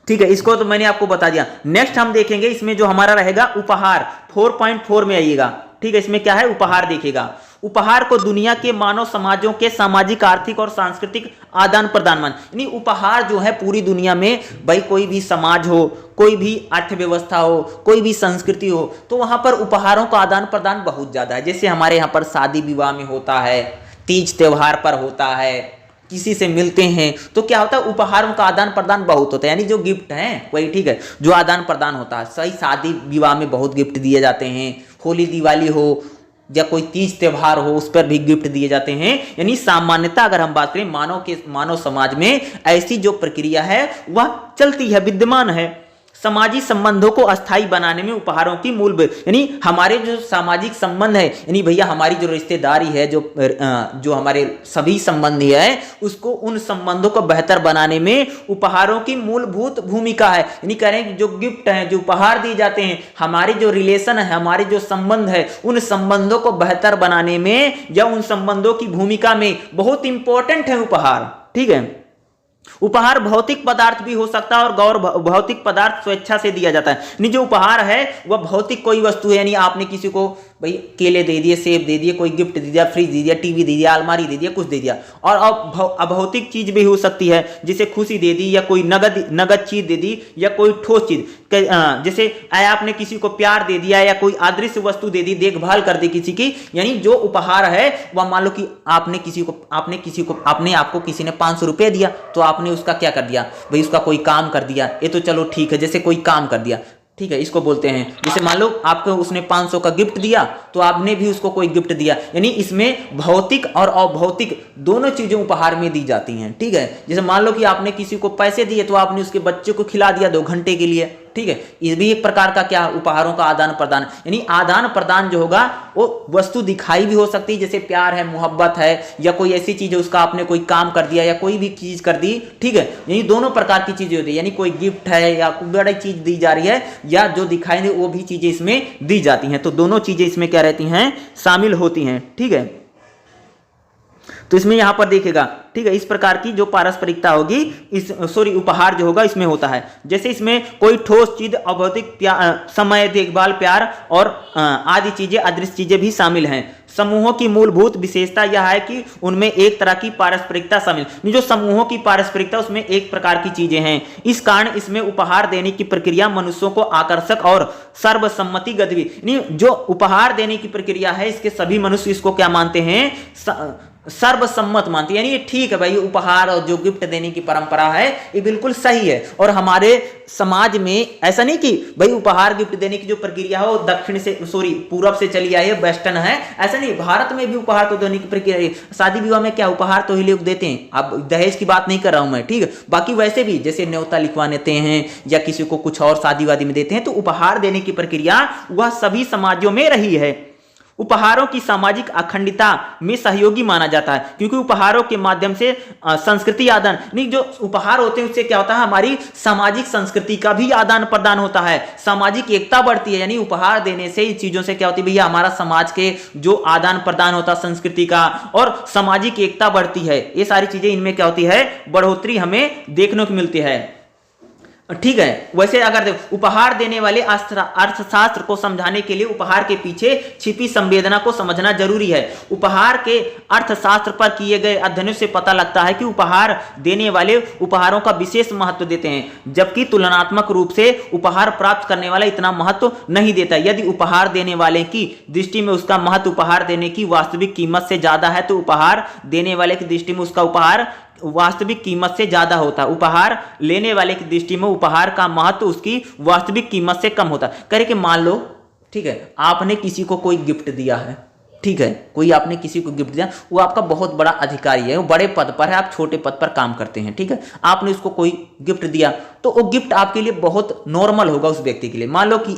ठीक है, इसको तो मैंने आपको बता दिया। नेक्स्ट हम देखेंगे इसमें जो हमारा रहेगा उपहार, 4.4 में आइएगा। ठीक है, इसमें क्या है? उपहार देखिएगा। उपहार को दुनिया के मानव समाजों के सामाजिक, आर्थिक और सांस्कृतिक आदान प्रदान मान, यानी उपहार जो है पूरी दुनिया में, भाई कोई भी समाज हो, कोई भी अर्थव्यवस्था हो, कोई भी संस्कृति हो, तो वहां पर उपहारों का आदान प्रदान बहुत ज्यादा है। जैसे हमारे यहाँ पर शादी विवाह में होता है, तीज त्योहार पर होता है, किसी से मिलते हैं तो क्या होता है, उपहारों का आदान प्रदान बहुत होता है, यानी जो गिफ्ट है वही, ठीक है, जो आदान प्रदान होता है। सही शादी विवाह में बहुत गिफ्ट दिए जाते हैं, होली दिवाली हो या कोई तीज त्योहार हो उस पर भी गिफ्ट दिए जाते हैं। यानी सामान्यतः अगर हम बात करें मानव समाज में ऐसी जो प्रक्रिया है वह चलती है, विद्यमान है। सामाजिक संबंधों को अस्थायी बनाने में उपहारों की मूल, यानी हमारे जो सामाजिक संबंध है, यानी भैया हमारी जो रिश्तेदारी है, जो हमारे सभी संबंधी है, उसको उन संबंधों को बेहतर बनाने में उपहारों की मूलभूत भूमिका है। यानी कह रहे हैं जो गिफ्ट है, जो उपहार दिए जाते हैं, हमारे जो रिलेशन है, हमारे जो संबंध है, उन संबंधों को बेहतर बनाने में या उन संबंधों की भूमिका में बहुत इंपॉर्टेंट है उपहार, ठीक है। उपहार भौतिक पदार्थ भी हो सकता है और गौर भौतिक पदार्थ स्वेच्छा से दिया जाता है। यानी जो उपहार है वह भौतिक कोई वस्तु है, यानी आपने किसी को भाई केले दे दिए, सेब दे दिए, कोई गिफ्ट दे दिया, फ्रिज दे दिया, टीवी दे दिया, अलमारी दे दिया, कुछ दे दिया। और अभौतिक चीज भी हो सकती है, जैसे खुशी दे दी या कोई नगद चीज दे दी या कोई ठोस चीज, जैसे आपने किसी को प्यार दे दिया या कोई अदृश्य वस्तु दे दी, देखभाल कर दी किसी की। यानी जो उपहार है वह मान लो कि आपको किसी ने 500 रुपए दिया तो आपने उसका क्या कर दिया, भाई उसका कोई काम कर दिया, ये तो चलो ठीक है, जैसे कोई काम कर दिया, ठीक है, इसको बोलते हैं। जैसे मान लो आपको उसने 500 का गिफ्ट दिया तो आपने भी उसको कोई गिफ्ट दिया, यानी इसमें भौतिक और अभौतिक दोनों चीजें उपहार में दी जाती हैं, ठीक है। जैसे मान लो कि आपने किसी को पैसे दिए तो आपने उसके बच्चे को खिला दिया 2 घंटे के लिए, ठीक है, ये भी एक प्रकार का क्या, उपहारों का आदान प्रदान। यानी आदान प्रदान जो होगा वो वस्तु दिखाई भी हो सकती है, जैसे प्यार है, मोहब्बत है, या कोई ऐसी चीज है उसका आपने कोई काम कर दिया या कोई भी चीज कर दी, ठीक है। यानी दोनों प्रकार की चीजें होती है, यानी कोई गिफ्ट है या कोई बड़ी चीज दी जा रही है या जो दिखाई दे वो भी चीजें इसमें दी जाती हैं। तो दोनों चीजें इसमें क्या रहती हैं, शामिल होती हैं, ठीक है। तो इसमें यहां पर देखेगा, ठीक है, इस प्रकार की जो पारस्परिकता होगी, उपहार जो होगा इसमें होता है। जैसे इसमें कोई ठोस चीज, अभौतिक समय, देखभाल, प्यार और आदि चीजें, अदृश्य चीजें भी शामिल हैं। समूहों की मूलभूत विशेषता यह है कि उनमें एक तरह की पारस्परिकता शामिल, जो समूहों की पारस्परिकता उसमें एक प्रकार की चीजें हैं। इस कारण इसमें उपहार देने की प्रक्रिया मनुष्यों को आकर्षक और सर्वसम्मति गतिविधि, जो उपहार देने की प्रक्रिया है इसके सभी मनुष्य इसको क्या मानते हैं, सर्वसम्मत मानते हैं। यानी ये ठीक है भाई, उपहार और जो गिफ्ट देने की परंपरा है ये बिल्कुल सही है। और हमारे समाज में ऐसा नहीं कि भाई उपहार गिफ्ट देने की जो प्रक्रिया हो पूरब से चली आई है, वेस्टर्न है, ऐसा नहीं। भारत में भी उपहार तो देने की प्रक्रिया है। शादी विवाह में क्या उपहार तो ही लोग देते हैं, अब दहेज की बात नहीं कर रहा हूं मैं, ठीक है। बाकी वैसे भी जैसे न्योता लिखवा देते हैं या किसी को कुछ और शादी वादी में देते हैं, तो उपहार देने की प्रक्रिया वह सभी समाजों में रही है। उपहारों की सामाजिक अखंडता में सहयोगी माना जाता है, क्योंकि उपहारों के माध्यम से संस्कृति आदान, नहीं, जो उपहार होते हैं उससे क्या होता है, हमारी सामाजिक संस्कृति का भी आदान प्रदान होता है, सामाजिक एकता बढ़ती है। यानी उपहार देने से इन चीजों से क्या होती है भैया, हमारा समाज के जो आदान प्रदान होता है संस्कृति का और सामाजिक एकता बढ़ती है। ये सारी चीजें इनमें क्या होती है, बढ़ोतरी हमें देखने को मिलती है, ठीक है। वैसे अगर उपहार देने वाले अर्थशास्त्र को समझाने के लिए उपहार के पीछे छिपी संवेदना को समझना जरूरी है। उपहार के अर्थशास्त्र पर किए गए अध्ययनों से पता लगता है कि उपहार देने वाले उपहारों का विशेष महत्व देते हैं, जबकि तुलनात्मक रूप से उपहार प्राप्त करने वाला इतना महत्व नहीं देता। यदि उपहार देने वाले की दृष्टि में उसका महत्व उपहार देने की वास्तविक कीमत से ज्यादा है, तो उपहार देने वाले की दृष्टि में उसका उपहार वास्तविक कीमत से ज्यादा होता है। उपहार लेने वाले की दृष्टि में उपहार का महत्व उसकी वास्तविक कीमत से कम होता है। कह रहे कि मान लो, ठीक है, आपने किसी को कोई गिफ्ट दिया है, ठीक है, कोई आपने किसी को गिफ्ट दिया, वो आपका बहुत बड़ा अधिकारी है, वो बड़े पद पर है, आप छोटे पद पर काम करते हैं, ठीक है, आपने उसको कोई गिफ्ट दिया, तो वो गिफ्ट आपके लिए बहुत नॉर्मल होगा उस व्यक्ति के लिए। मान लो कि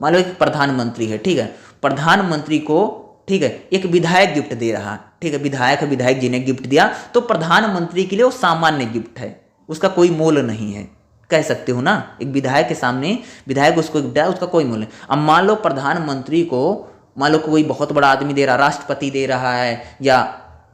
मान लो एक प्रधानमंत्री है, ठीक है, प्रधानमंत्री को, ठीक है, एक विधायक गिफ्ट दे रहा है, ठीक है, विधायक जी ने गिफ्ट दिया, तो प्रधानमंत्री के लिए वो सामान्य गिफ्ट है, उसका कोई मोल नहीं है, कह सकते हो ना। एक विधायक के सामने विधायक उसको गिफ्ट दिया, उसका कोई मोल नहीं। अब मान लो प्रधानमंत्री को, मान लो कोई बहुत बड़ा आदमी दे रहा, राष्ट्रपति दे रहा है या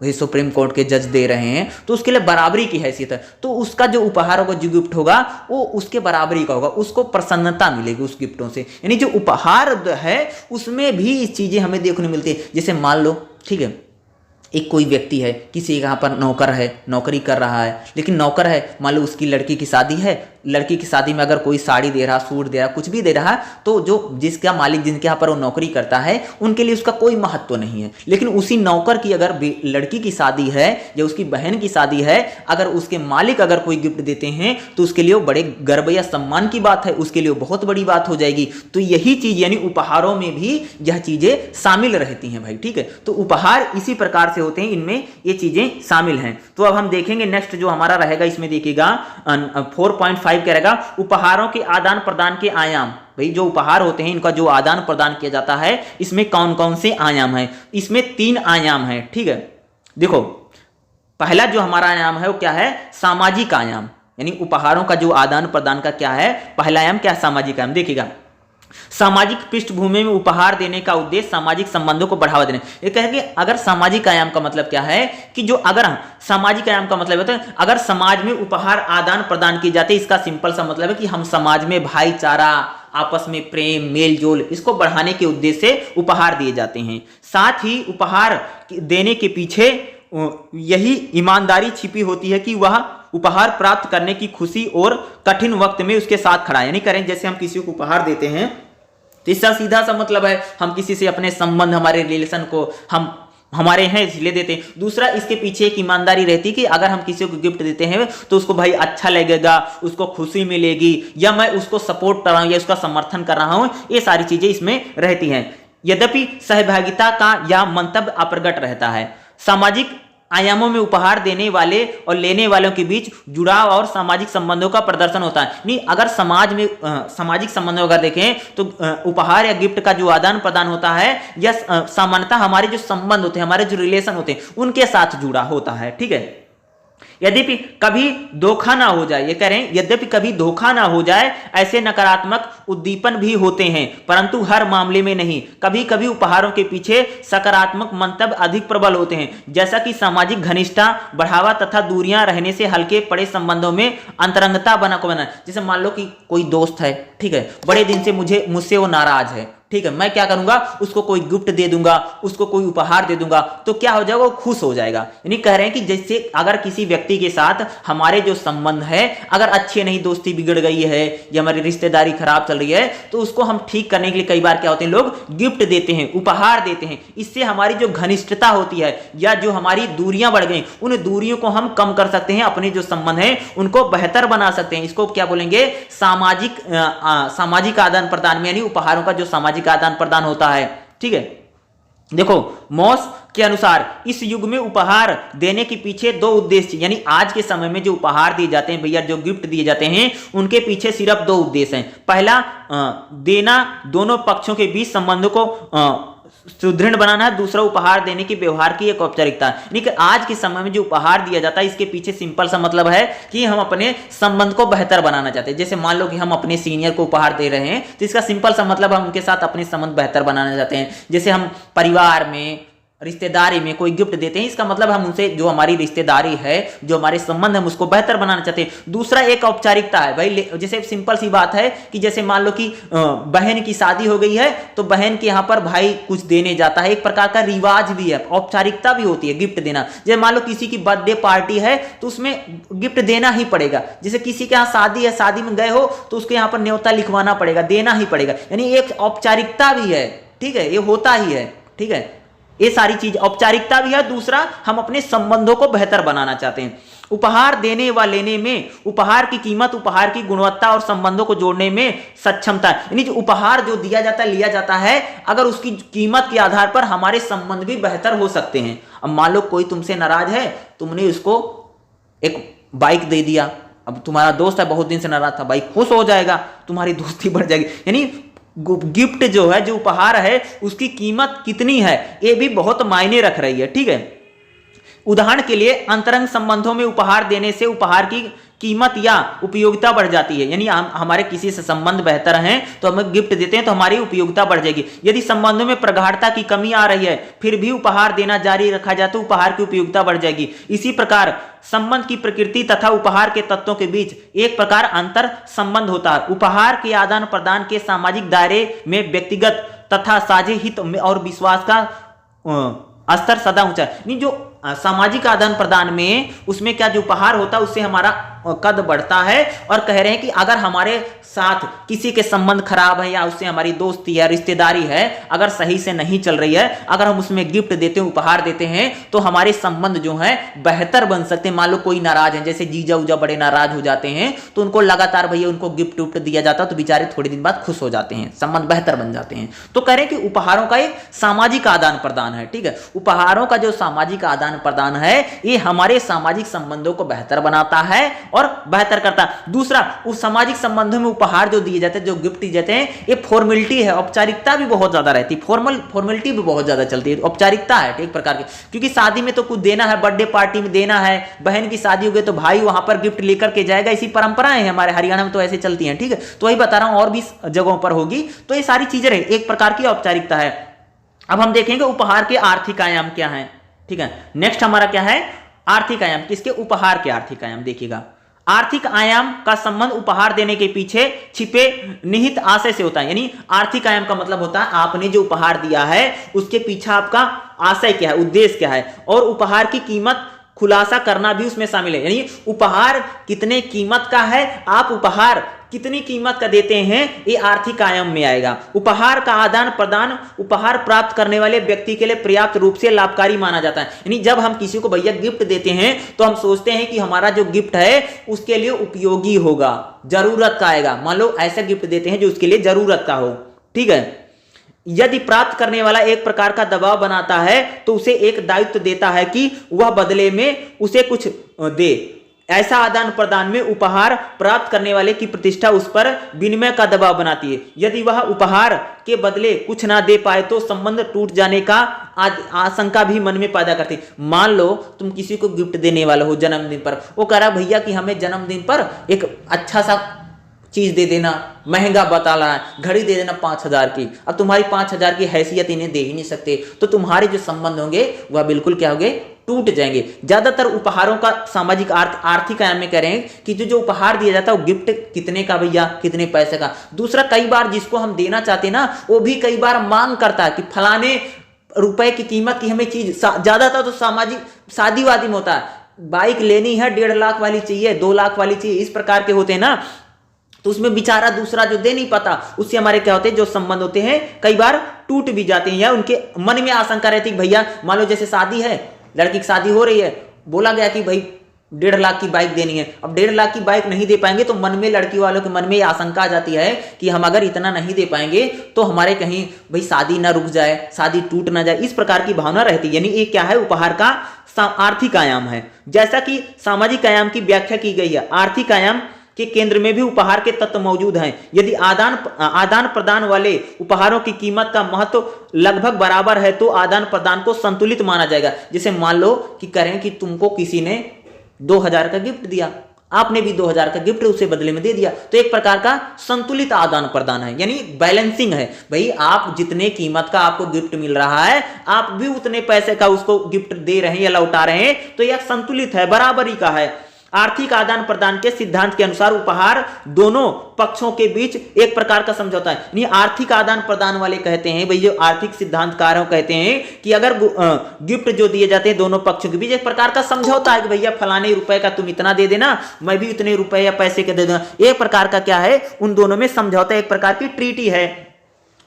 वही सुप्रीम कोर्ट के जज दे रहे हैं, तो उसके लिए बराबरी की हैसियत है। तो उसका जो उपहार होगा, जो गिफ्ट होगा, वो उसके बराबरी का होगा, उसको प्रसन्नता मिलेगी उस गिफ्टों से। यानी जो उपहार है उसमें भी चीजें हमें देखने मिलती है। जैसे मान लो, ठीक है, एक कोई व्यक्ति है, किसी यहाँ पर नौकर है, नौकरी कर रहा है, लेकिन नौकर है, मान लो उसकी लड़की की शादी है, लड़की की शादी में अगर कोई साड़ी दे रहा, सूट दे रहा, कुछ भी दे रहा, तो जो जिसका मालिक, जिनके यहाँ पर वो नौकरी करता है, उनके लिए उसका कोई महत्व नहीं है। लेकिन उसी नौकर की अगर लड़की की शादी है या उसकी बहन की शादी है, अगर उसके मालिक अगर कोई गिफ्ट देते हैं तो उसके लिए वो बड़े गर्व या सम्मान की बात है, उसके लिए बहुत बड़ी बात हो जाएगी। तो यही चीज यानी उपहारों में भी यह चीजें शामिल रहती हैं भाई, ठीक है। तो उपहार इसी प्रकार से होते हैं, इनमें ये चीजें शामिल हैं। तो अब हम देखेंगे नेक्स्ट जो हमारा रहेगा, इसमें देखिएगा 4.5 क्या रहेगा, उपहारों के आदान प्रदान के आयाम। भाई जो उपहार होते हैं इनका जो आदान प्रदान किया जाता है, इसमें कौन कौन से आयाम हैं? इसमें 3 आयाम हैं, ठीक है। देखो, पहला जो हमारा आयाम है वो क्या है? सामाजिक आयाम। यानी उपहारों का जो आदान प्रदान का क्या है, पहला आयाम क्या है? सामाजिक आयाम। देखिएगा, सामाजिक पृष्ठभूमि में उपहार देने का उद्देश्य सामाजिक संबंधों को बढ़ावा देना। ये कहेंगे अगर सामाजिक आयाम का मतलब क्या है कि जो अगर सामाजिक आयाम का मतलब होता है अगर समाज में उपहार आदान प्रदान किए जाते हैं, इसका सिंपल सा मतलब है कि हम समाज में भाईचारा, आपस में प्रेम, मेल जोल, इसको बढ़ाने के उद्देश्य से उपहार दिए जाते हैं। साथ ही उपहार देने के पीछे यही ईमानदारी छिपी होती है कि वह उपहार प्राप्त करने की खुशी और कठिन वक्त में उसके साथ खड़ा है। यानी करें जैसे हम किसी को उपहार देते हैं तो इसका सीधा सा मतलब है हम किसी से अपने संबंध, हमारे रिलेशन को हम हमारे हैं इसलिए देते हैं। दूसरा, इसके पीछे एक ईमानदारी रहती है कि अगर हम किसी को गिफ्ट देते हैं तो उसको भाई अच्छा लगेगा, उसको खुशी मिलेगी, या मैं उसको सपोर्ट कर रहा हूं या उसका समर्थन कर रहा हूं, ये सारी चीजें इसमें रहती हैं। यद्यपि सहभागिता का यह मंतव्य अप्रगट रहता है। सामाजिक आयामों में उपहार देने वाले और लेने वालों के बीच जुड़ाव और सामाजिक संबंधों का प्रदर्शन होता है। नहीं, अगर समाज में सामाजिक संबंधों अगर देखें तो उपहार या गिफ्ट का जो आदान प्रदान होता है यह सामान्यतः हमारे जो संबंध होते हैं, हमारे जो रिलेशन होते हैं, उनके साथ जुड़ा होता है, ठीक है। यद्यपि कभी धोखा ना हो जाए, ये कह रहे हैं यद्यपि कभी धोखा ना हो जाए, ऐसे नकारात्मक उद्दीपन भी होते हैं, परंतु हर मामले में नहीं। कभी कभी उपहारों के पीछे सकारात्मक मंतव्य अधिक प्रबल होते हैं, जैसा कि सामाजिक घनिष्ठता बढ़ावा तथा दूरियां रहने से हल्के पड़े संबंधों में अंतरंगता बना। जैसे मान लो कि कोई दोस्त है, ठीक है, बड़े दिन से मुझसे वो नाराज है, ठीक है, मैं क्या करूंगा, उसको कोई गिफ्ट दे दूंगा, उसको कोई उपहार दे दूंगा, तो क्या हो जाएगा, वो खुश हो जाएगा। यानी कह रहे हैं कि जैसे अगर किसी व्यक्ति के साथ हमारे जो संबंध है अगर अच्छे नहीं, दोस्ती बिगड़ गई है या हमारी रिश्तेदारी खराब चल रही है, तो उसको हम ठीक करने के लिए कई बार क्या होते हैं, लोग गिफ्ट देते हैं, उपहार देते हैं। इससे हमारी जो घनिष्ठता होती है या जो हमारी दूरियां बढ़ गई, उन दूरियों को हम कम कर सकते हैं, अपने जो संबंध है उनको बेहतर बना सकते हैं। इसको क्या बोलेंगे, सामाजिक आदान प्रदान में, यानी उपहारों का जो सामाजिक आदान प्रदान होता है, ठीक है। देखो, मॉस के अनुसार इस युग में उपहार देने के पीछे 2 उद्देश्य, यानी आज के समय में जो उपहार दिए जाते हैं भैया, जो गिफ्ट दिए जाते हैं, उनके पीछे सिर्फ 2 उद्देश्य हैं। पहला, देना दोनों पक्षों के बीच संबंधों को सुदृढ़ बनाना है। दूसरा, उपहार देने के व्यवहार की एक औपचारिकता। लेकिन आज के समय में जो उपहार दिया जाता है इसके पीछे सिंपल सा मतलब है कि हम अपने संबंध को बेहतर बनाना चाहते हैं। जैसे मान लो कि हम अपने सीनियर को उपहार दे रहे हैं, तो इसका सिंपल सा मतलब हम उनके साथ अपने संबंध बेहतर बनाना चाहते हैं। जैसे हम परिवार में, रिश्तेदारी में कोई गिफ्ट देते हैं, इसका मतलब हम उनसे जो हमारी रिश्तेदारी है, जो हमारे संबंध है, उसको बेहतर बनाना चाहते हैं। दूसरा, एक औपचारिकता है भाई। जैसे सिंपल सी बात है कि जैसे मान लो कि बहन की शादी हो गई है, तो बहन के यहाँ पर भाई कुछ देने जाता है, एक प्रकार का रिवाज भी है, औपचारिकता भी होती है गिफ्ट देना। जैसे मान लो किसी की बर्थडे पार्टी है तो उसमें गिफ्ट देना ही पड़ेगा। जैसे किसी के यहाँ शादी है, शादी में गए हो तो उसके यहाँ पर न्योता लिखवाना पड़ेगा, देना ही पड़ेगा, यानी एक औपचारिकता भी है, ठीक है, ये होता ही है, ठीक है। ये सारी चीज औपचारिकता भी है। दूसरा, हम अपने संबंधों को बेहतर बनाना चाहते हैं। उपहार देने व लेने में उपहार की कीमत, उपहार की गुणवत्ता और संबंधों को जोड़ने में सक्षमता, यानी जो उपहार जो दिया जाता है, लिया जाता है, अगर उसकी कीमत के आधार पर हमारे संबंध भी बेहतर हो सकते हैं। अब मान लो कोई तुमसे नाराज है, तुमने उसको एक बाइक दे दिया, अब तुम्हारा दोस्त है बहुत दिन से नाराज था, भाई खुश हो जाएगा, तुम्हारी दोस्ती बढ़ जाएगी। यानी गिफ्ट जो है, जो उपहार है, उसकी कीमत कितनी है ये भी बहुत मायने रख रही है, ठीक है। उदाहरण के लिए अंतरंग संबंधों में उपहार देने से उपहार की कीमत या उपयोगिता बढ़ जाती है। यानी हम हमारे किसी से संबंध बेहतर हैं तो हमें गिफ्ट देते हैं तो हमारी उपयोगिता बढ़ जाएगी। यदि संबंधों में प्रगाढ़ता की कमी आ रही है फिर भी उपहार देना जारी रखा जाए तो उपहार की उपयोगिता बढ़ जाएगी। इसी प्रकार संबंध की प्रकृति तथा उपहार के तत्वों के बीच एक प्रकार अंतर संबंध होता है। उपहार के आदान प्रदान के सामाजिक दायरे में व्यक्तिगत तथा साझे हित और विश्वास का स्तर सदा ऊंचा है। नहीं, जो सामाजिक आदान प्रदान में उसमें क्या जो उपहार होता है उससे हमारा कद बढ़ता है। और कह रहे हैं कि अगर हमारे साथ किसी के संबंध खराब है या उससे हमारी दोस्ती है, रिश्तेदारी है, अगर सही से नहीं चल रही है, अगर हम उसमें गिफ्ट देते हैं, उपहार देते हैं तो हमारे संबंध जो है बेहतर बन सकते हैं। मान लो कोई नाराज है, जैसे जीजा उजा बड़े नाराज हो जाते हैं तो उनको लगातार भैया उनको गिफ्ट उफ्ट दिया जाता है तो बेचारे थोड़े दिन बाद खुश हो जाते हैं, संबंध बेहतर बन जाते हैं। तो कह रहे हैं कि उपहारों का एक सामाजिक आदान प्रदान है। ठीक है, उपहारों का जो सामाजिक आदान प्रदान है ये हमारे सामाजिक संबंधों को बेहतर बनाता है और बेहतर करता है। दूसरा, उस सामाजिक संबंधों में उपहार जो दिए जाते हैं, जो गिफ्ट दिए जाते हैं, ये फॉर्मेलिटी है, औपचारिकता भी बहुत ज्यादा रहती है। फॉर्मेलिटी भी बहुत ज्यादा चलती है, औपचारिकता है एक प्रकार की। क्योंकि शादी में तो कुछ देना है, बर्थडे पार्टी में देना है, बहन की शादी हो गई तो भाई वहां पर गिफ्ट लेकर के जाएगा। ऐसी परंपराएं हैं हमारे हरियाणा में तो ऐसे चलती हैं। ठीक है, तो वही बता रहा हूं और भी जगहों पर होगी। तो ये सारी चीजें रही, एक प्रकार की औपचारिकता है। अब हम देखेंगे उपहार के आर्थिक आयाम क्या है। ठीक है, नेक्स्ट हमारा क्या है, आर्थिक आयाम। किसके, उपहार के आर्थिक आयाम। देखिएगा, आर्थिक आयाम का संबंध उपहार देने के पीछे छिपे निहित आशय से होता है। यानी आर्थिक आयाम का मतलब होता है आपने जो उपहार दिया है उसके पीछे आपका आशय क्या है, उद्देश्य क्या है, और उपहार की कीमत खुलासा करना भी उसमें शामिल है। यानी उपहार कितने कीमत का है, आप उपहार कितनी कीमत का देते हैं, ये आर्थिक आयाम में आएगा। उपहार का आदान प्रदान उपहार प्राप्त करने वाले व्यक्ति के लिए पर्याप्त रूप से लाभकारी माना जाता है। यानी जब हम किसी को भैया गिफ्ट देते हैं तो हम सोचते हैं कि हमारा जो गिफ्ट है उसके लिए उपयोगी होगा, जरूरत का आएगा। मान लो ऐसा गिफ्ट देते हैं जो उसके लिए जरूरत का हो। ठीक है, यदि प्राप्त करने वाला एक प्रकार का दबाव बनाता है तो उसे एक दायित्व देता है कि वह बदले में उसे कुछ दे। ऐसा आदान प्रदान में उपहार प्राप्त करने वाले की प्रतिष्ठा उस पर विनिमय का दबाव बनाती है। यदि वह उपहार के बदले कुछ ना दे पाए तो संबंध टूट जाने का आशंका भी मन में पैदा करती है। मान लो तुम किसी को गिफ्ट देने वाले हो जन्मदिन पर, वो कह रहा भैया कि हमें जन्मदिन पर एक अच्छा सा चीज दे देना, महंगा बता रहा है, घड़ी दे देना 5,000 की। अब तुम्हारी 5,000 की हैसियत इन्हें दे ही नहीं सकते, तो तुम्हारे जो संबंध होंगे वह बिल्कुल क्या होंगे, टूट जाएंगे। ज्यादातर उपहारों का सामाजिक आर्थिक आयाम में कह रहे हैं कि जो उपहार दिया जाता है वो गिफ्ट कितने का भैया, कितने पैसे का। दूसरा, कई बार जिसको हम देना चाहते हैं ना वो भी कई बार मांग करता है कि फलाने रुपए की कीमत की हमें चीज, ज्यादातर तो सामाजिक शादी वादी में होता है, बाइक लेनी है 1.5 लाख वाली चाहिए, 2 लाख वाली चाहिए, इस प्रकार के होते हैं ना। तो उसमें बेचारा दूसरा जो दे नहीं पाता, उससे हमारे क्या होते हैं, जो संबंध होते हैं कई बार टूट भी जाते हैं। या उनके मन में आशंका रहती है भैया, मान लो जैसे शादी है, लड़की की शादी हो रही है, बोला गया कि भाई 1.5 लाख की बाइक देनी है। अब 1.5 लाख की बाइक नहीं दे पाएंगे तो मन में, लड़की वालों के मन में आशंका आ जाती है कि हम अगर इतना नहीं दे पाएंगे तो हमारे कहीं भाई शादी ना रुक जाए, शादी टूट ना जाए, इस प्रकार की भावना रहती है। यानी ये क्या है, उपहार का आर्थिक आयाम है। जैसा कि सामाजिक आयाम की व्याख्या की गई है, आर्थिक आयाम के केंद्र में भी उपहार के तत्व मौजूद हैं। यदि आदान प्रदान वाले उपहारों की कीमत का महत्व लगभग बराबर है तो आदान प्रदान को संतुलित माना जाएगा। जैसे मान लो कि करें कि तुमको किसी ने 2,000 का गिफ्ट दिया, आपने भी 2,000 का गिफ्ट उसे बदले में दे दिया, तो एक प्रकार का संतुलित आदान प्रदान है, यानी बैलेंसिंग है। भाई आप जितने कीमत का आपको गिफ्ट मिल रहा है आप भी उतने पैसे का उसको गिफ्ट दे रहे हैं या लौटा रहे हैं, तो यह संतुलित है, बराबरी का है। आर्थिक आदान प्रदान के सिद्धांत के अनुसार उपहार दोनों पक्षों के बीच एक प्रकार का समझौता है। यानी आर्थिक आदान प्रदान वाले कहते हैं, भाई जो आर्थिक सिद्धांतकार कहते हैं कि अगर गिफ्ट जो दिए जाते हैं दोनों पक्षों के बीच एक प्रकार का समझौता है कि भैया फलाने रुपए का तुम इतना दे देना, मैं भी उतने रुपए या पैसे के दे दूंगा। एक प्रकार का क्या है, उन दोनों में समझौता, एक प्रकार की ट्रीटी है।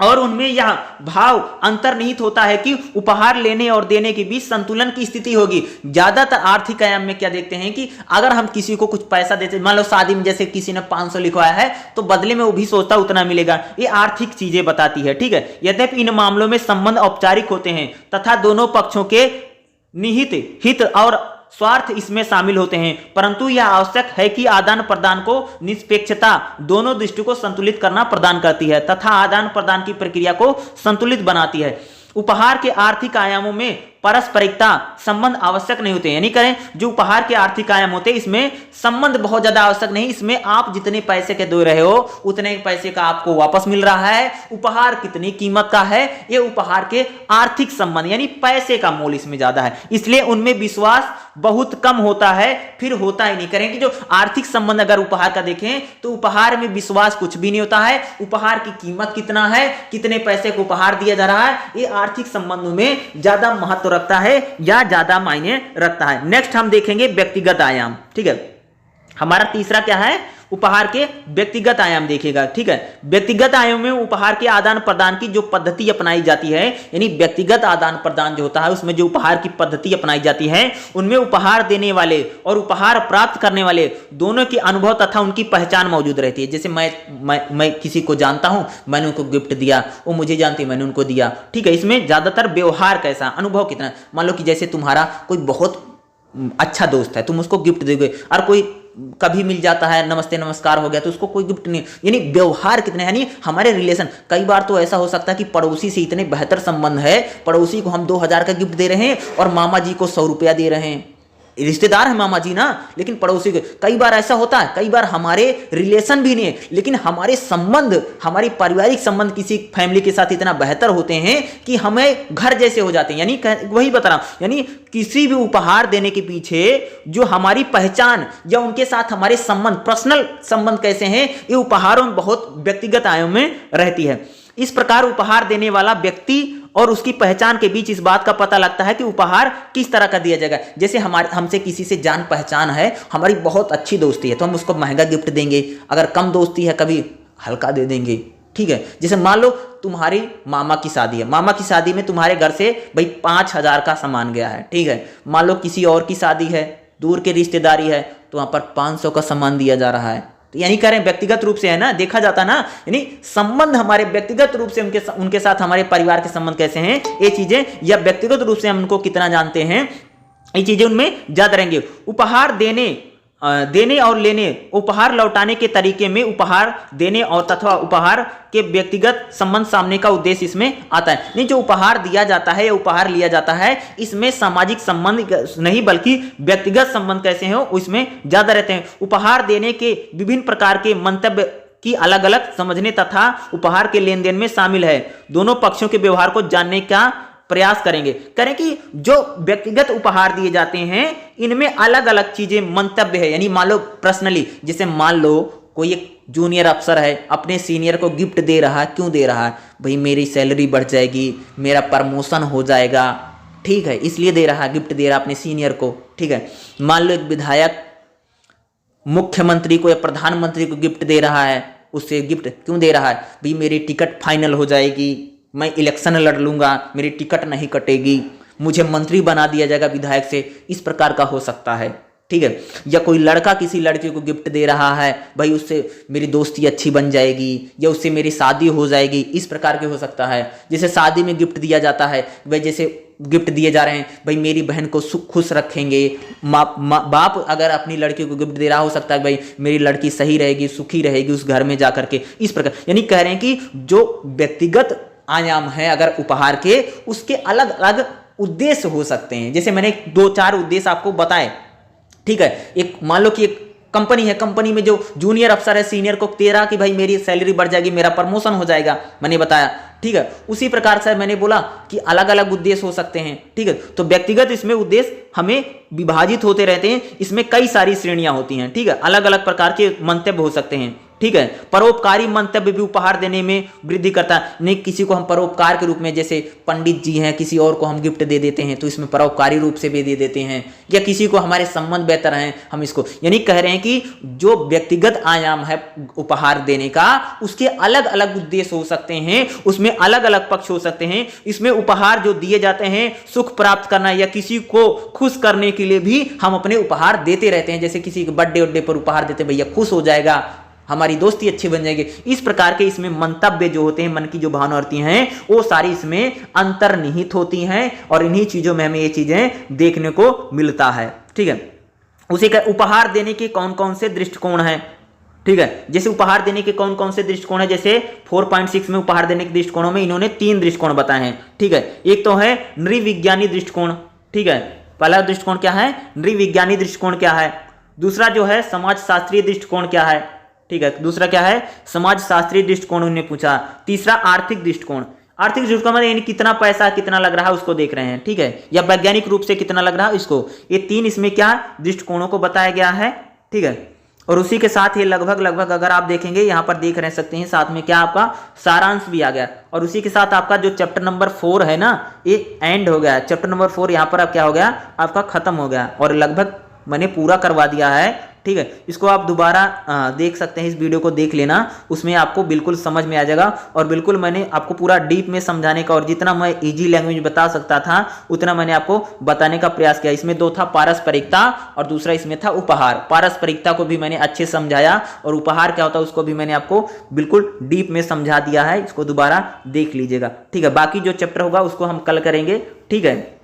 और उनमें यह भाव अंतर्निहित होता है कि उपहार लेने और देने के बीच संतुलन की स्थिति होगी। ज्यादातर आर्थिक आयाम में क्या देखते हैं कि अगर हम किसी को कुछ पैसा देते, मान लो शादी में जैसे किसी ने 500 लिखवाया है तो बदले में वो भी सोचता उतना मिलेगा, ये आर्थिक चीजें बताती है। ठीक है, यद्यपि इन मामलों में संबंध औपचारिक होते हैं तथा दोनों पक्षों के निहित हित और स्वार्थ इसमें शामिल होते हैं, परंतु यह आवश्यक है कि आदान प्रदान को निष्पक्षता दोनों दृष्टि को संतुलित करना प्रदान करती है तथा आदान प्रदान की प्रक्रिया को संतुलित बनाती है। उपहार के आर्थिक आयामों में पारस्परिकता संबंध आवश्यक नहीं होते, यानी करें जो उपहार के आर्थिक आयाम होते हैं इसमें संबंध बहुत ज्यादा आवश्यक नहीं, इसमें आप जितने पैसे के दे रहे हो उतने पैसे का आपको वापस मिल रहा है। उपहार कितनी कीमत का है, ये उपहार के आर्थिक संबंध यानी पैसे का मोल इसमें ज्यादा है, इसलिए उनमें विश्वास बहुत कम होता है, फिर होता ही नहीं। करें कि जो आर्थिक संबंध अगर उपहार का देखें तो उपहार में विश्वास कुछ भी नहीं होता है, उपहार की कीमत कितना है, कितने पैसे को उपहार दिया जा रहा है, ये आर्थिक संबंधों में ज्यादा महत्व रखता है या ज्यादा मायने रखता है। नेक्स्ट हम देखेंगे व्यक्तिगत आयाम। ठीक है, हमारा तीसरा क्या है, उपहार के व्यक्तिगत आयाम देखिएगा। ठीक है, व्यक्तिगत आयाम में उपहार के आदान प्रदान की जो पद्धति अपनाई जाती है, यानी व्यक्तिगत आदान प्रदान जो होता है उसमें जो उपहार की पद्धति अपनाई जाती है उनमें उपहार देने वाले और उपहार प्राप्त करने वाले दोनों के अनुभव तथा उनकी पहचान मौजूद रहती है। जैसे मैं किसी को जानता हूं, मैंने उनको गिफ्ट दिया, वो मुझे जानती, मैंने उनको दिया। ठीक है, इसमें ज्यादातर व्यवहार कैसा, अनुभव कितना। मान लो कि जैसे तुम्हारा कोई बहुत अच्छा दोस्त है, तुम उसको गिफ्ट दोगे, और कोई कभी मिल जाता है, नमस्ते नमस्कार हो गया तो उसको कोई गिफ्ट नहीं, यानी व्यवहार कितने, यानी हमारे रिलेशन। कई बार तो ऐसा हो सकता है कि पड़ोसी से इतने बेहतर संबंध है, पड़ोसी को हम 2000 का गिफ्ट दे रहे हैं और मामा जी को 100 रुपया दे रहे हैं, रिश्तेदार है मामा जी ना, लेकिन पड़ोसी को। कई बार ऐसा होता है, कई बार हमारे रिलेशन भी नहीं है लेकिन हमारे संबंध, हमारी पारिवारिक संबंध किसी फैमिली के साथ इतना बेहतर होते हैं कि हमें घर जैसे हो जाते हैं। यानी वही बता रहा हूं, यानी किसी भी उपहार देने के पीछे जो हमारी पहचान या उनके साथ हमारे संबंध, पर्सनल संबंध कैसे हैं, ये उपहारों में बहुत व्यक्तिगत आयाम में रहती है। इस प्रकार उपहार देने वाला व्यक्ति और उसकी पहचान के बीच इस बात का पता लगता है कि उपहार किस तरह का दिया जाएगा। जैसे हमसे किसी से जान पहचान है, हमारी बहुत अच्छी दोस्ती है तो हम उसको महंगा गिफ्ट देंगे, अगर कम दोस्ती है कभी हल्का दे देंगे। ठीक है, जैसे मान लो तुम्हारी मामा की शादी है, मामा की शादी में तुम्हारे घर से भाई 5000 का सामान गया है। ठीक है, मान लो किसी और की शादी है, दूर के रिश्तेदारी है, तो वहां पर 500 का सामान दिया जा रहा है। तो यानी कह रहे हैं व्यक्तिगत रूप से है ना, देखा जाता ना, यानी संबंध हमारे व्यक्तिगत रूप से उनके साथ हमारे परिवार के संबंध कैसे हैं, ये चीजें, या व्यक्तिगत रूप से हम उनको कितना जानते हैं, ये चीजें उनमें ज्यादा रहेंगे। उपहार देने और लेने, उपहार लौटाने के तरीके में उपहार देने और तथा उपहार के व्यक्तिगत संबंध सामने का उद्देश्य इसमें आता है। नहीं, जो उपहार दिया जाता है या उपहार लिया जाता है इसमें सामाजिक संबंध नहीं बल्कि व्यक्तिगत संबंध कैसे हो उसमें ज्यादा रहते हैं। उपहार देने के विभिन्न प्रकार के मंतव्य की अलग अलग समझने तथा उपहार के लेन देन में शामिल है। दोनों पक्षों के व्यवहार को जानने का प्रयास करेंगे। करें कि जो व्यक्तिगत उपहार दिए जाते हैं इनमें अलग अलग चीजें मंतव्य है, यानी मान लो पर्सनली, जैसे मान लो कोई एक जूनियर अफसर है अपने सीनियर को गिफ्ट दे रहा है, क्यों दे रहा है, भाई मेरी सैलरी बढ़ जाएगी, मेरा प्रमोशन हो जाएगा, ठीक है, इसलिए दे रहा है, गिफ्ट दे रहा है अपने सीनियर को। ठीक है, मान लो एक विधायक मुख्यमंत्री को या प्रधानमंत्री को गिफ्ट दे रहा है, उससे गिफ्ट क्यों दे रहा है, भाई मेरी टिकट फाइनल हो जाएगी, मैं इलेक्शन लड़ लूंगा, मेरी टिकट नहीं कटेगी, मुझे मंत्री बना दिया जाएगा विधायक से, इस प्रकार का हो सकता है। ठीक है, या कोई लड़का किसी लड़की को गिफ्ट दे रहा है, भाई उससे मेरी दोस्ती अच्छी बन जाएगी या उससे मेरी शादी हो जाएगी, इस प्रकार के हो सकता है। जैसे शादी में गिफ्ट दिया जाता है, भाई जैसे गिफ्ट दिए जा रहे हैं, भाई मेरी बहन को खुश रखेंगे, बाप अगर अपनी लड़की को गिफ्ट दे रहा, हो सकता है भाई मेरी लड़की सही रहेगी, सुखी रहेगी उस घर में जाकर के, इस प्रकार। यानी कह रहे हैं कि जो व्यक्तिगत आयाम है अगर उपहार के, उसके अलग अलग उद्देश्य हो सकते हैं। जैसे मैंने 2-4 उद्देश्य आपको बताए। ठीक है, एक मान लो कि एक कंपनी है, कंपनी में जो जूनियर अफसर है सीनियर को दे रहा कि भाई मेरी सैलरी बढ़ जाएगी, मेरा प्रमोशन हो जाएगा, मैंने बताया। ठीक है, उसी प्रकार से मैंने बोला कि अलग अलग उद्देश्य हो सकते हैं। ठीक है, तो व्यक्तिगत इसमें उद्देश्य हमें विभाजित होते रहते हैं, इसमें कई सारी श्रेणियां होती हैं। ठीक है, अलग अलग प्रकार के मंतव्य हो सकते हैं। ठीक है, परोपकारी मंतव्य भी उपहार देने में वृद्धि करता है। नहीं, किसी को हम परोपकार के रूप में, जैसे पंडित जी हैं, किसी और को हम गिफ्ट दे देते हैं तो इसमें परोपकारी रूप से भी दे देते हैं, या किसी को हमारे संबंध बेहतर हैं हम इसको, यानी कह रहे हैं कि जो व्यक्तिगत आयाम है उपहार देने का, उसके अलग अलग उद्देश्य हो सकते हैं, उसमें अलग अलग पक्ष हो सकते हैं। इसमें उपहार जो दिए जाते हैं सुख प्राप्त करना या किसी को खुश करने के लिए भी हम अपने उपहार देते रहते हैं। जैसे किसी के बर्थडे पर उपहार देते हैं, भैया खुश हो जाएगा, हमारी दोस्ती अच्छी बन जाएगी, इस प्रकार के इसमें मंतव्य जो होते हैं, मन की जो भावना होती हैं, वो सारी इसमें अंतर्निहित होती हैं और इन्हीं चीजों में हमें ये चीजें देखने को मिलता है। ठीक है, उसी का उपहार देने के कौन कौन से दृष्टिकोण हैं, ठीक है। जैसे उपहार देने के कौन कौन से दृष्टिकोण है, जैसे 4.6 में उपहार देने के दृष्टिकोणों में इन्होंने 3 दृष्टिकोण बताए हैं। ठीक है, एक तो है नृविज्ञानी दृष्टिकोण। ठीक है, पहला दृष्टिकोण क्या है, नृविज्ञानी दृष्टिकोण क्या है। दूसरा जो है समाज शास्त्रीय दृष्टिकोण क्या है। ठीक है, दूसरा क्या है, समाज शास्त्रीय दृष्टिकोण उन्होंने पूछा। तीसरा आर्थिक दृष्टिकोण। आर्थिक दृष्टिकोण में यानी कितना पैसा कितना लग रहा है उसको देख रहे हैं। ठीक है, या वैज्ञानिक रूप से कितना लग रहा है इसको। ये 3 इसमें क्या दृष्टिकोणों को बताया गया है। ठीक है, और उसी के साथ ये लगभग अगर आप देखेंगे यहाँ पर देख रह सकते हैं साथ में क्या आपका सारांश भी आ गया। और उसी के साथ आपका जो चैप्टर नंबर 4 है ना, ये एंड हो गया। चैप्टर नंबर 4 यहाँ पर अब क्या हो गया, आपका खत्म हो गया और लगभग मैंने पूरा करवा दिया है। ठीक है, इसको आप दोबारा देख सकते हैं, इस वीडियो को देख लेना, उसमें आपको बिल्कुल समझ में आ जाएगा। और बिल्कुल मैंने आपको पूरा डीप में समझाने का और जितना मैं इजी लैंग्वेज बता सकता था उतना मैंने आपको बताने का प्रयास किया। इसमें 2 था पारस्परिकता और दूसरा इसमें था उपहार। पारस्परिकता को भी मैंने अच्छे समझाया और उपहार क्या होता है उसको भी मैंने आपको बिल्कुल डीप में समझा दिया है। इसको दोबारा देख लीजिएगा। ठीक है, बाकी जो चैप्टर होगा उसको हम कल करेंगे। ठीक है।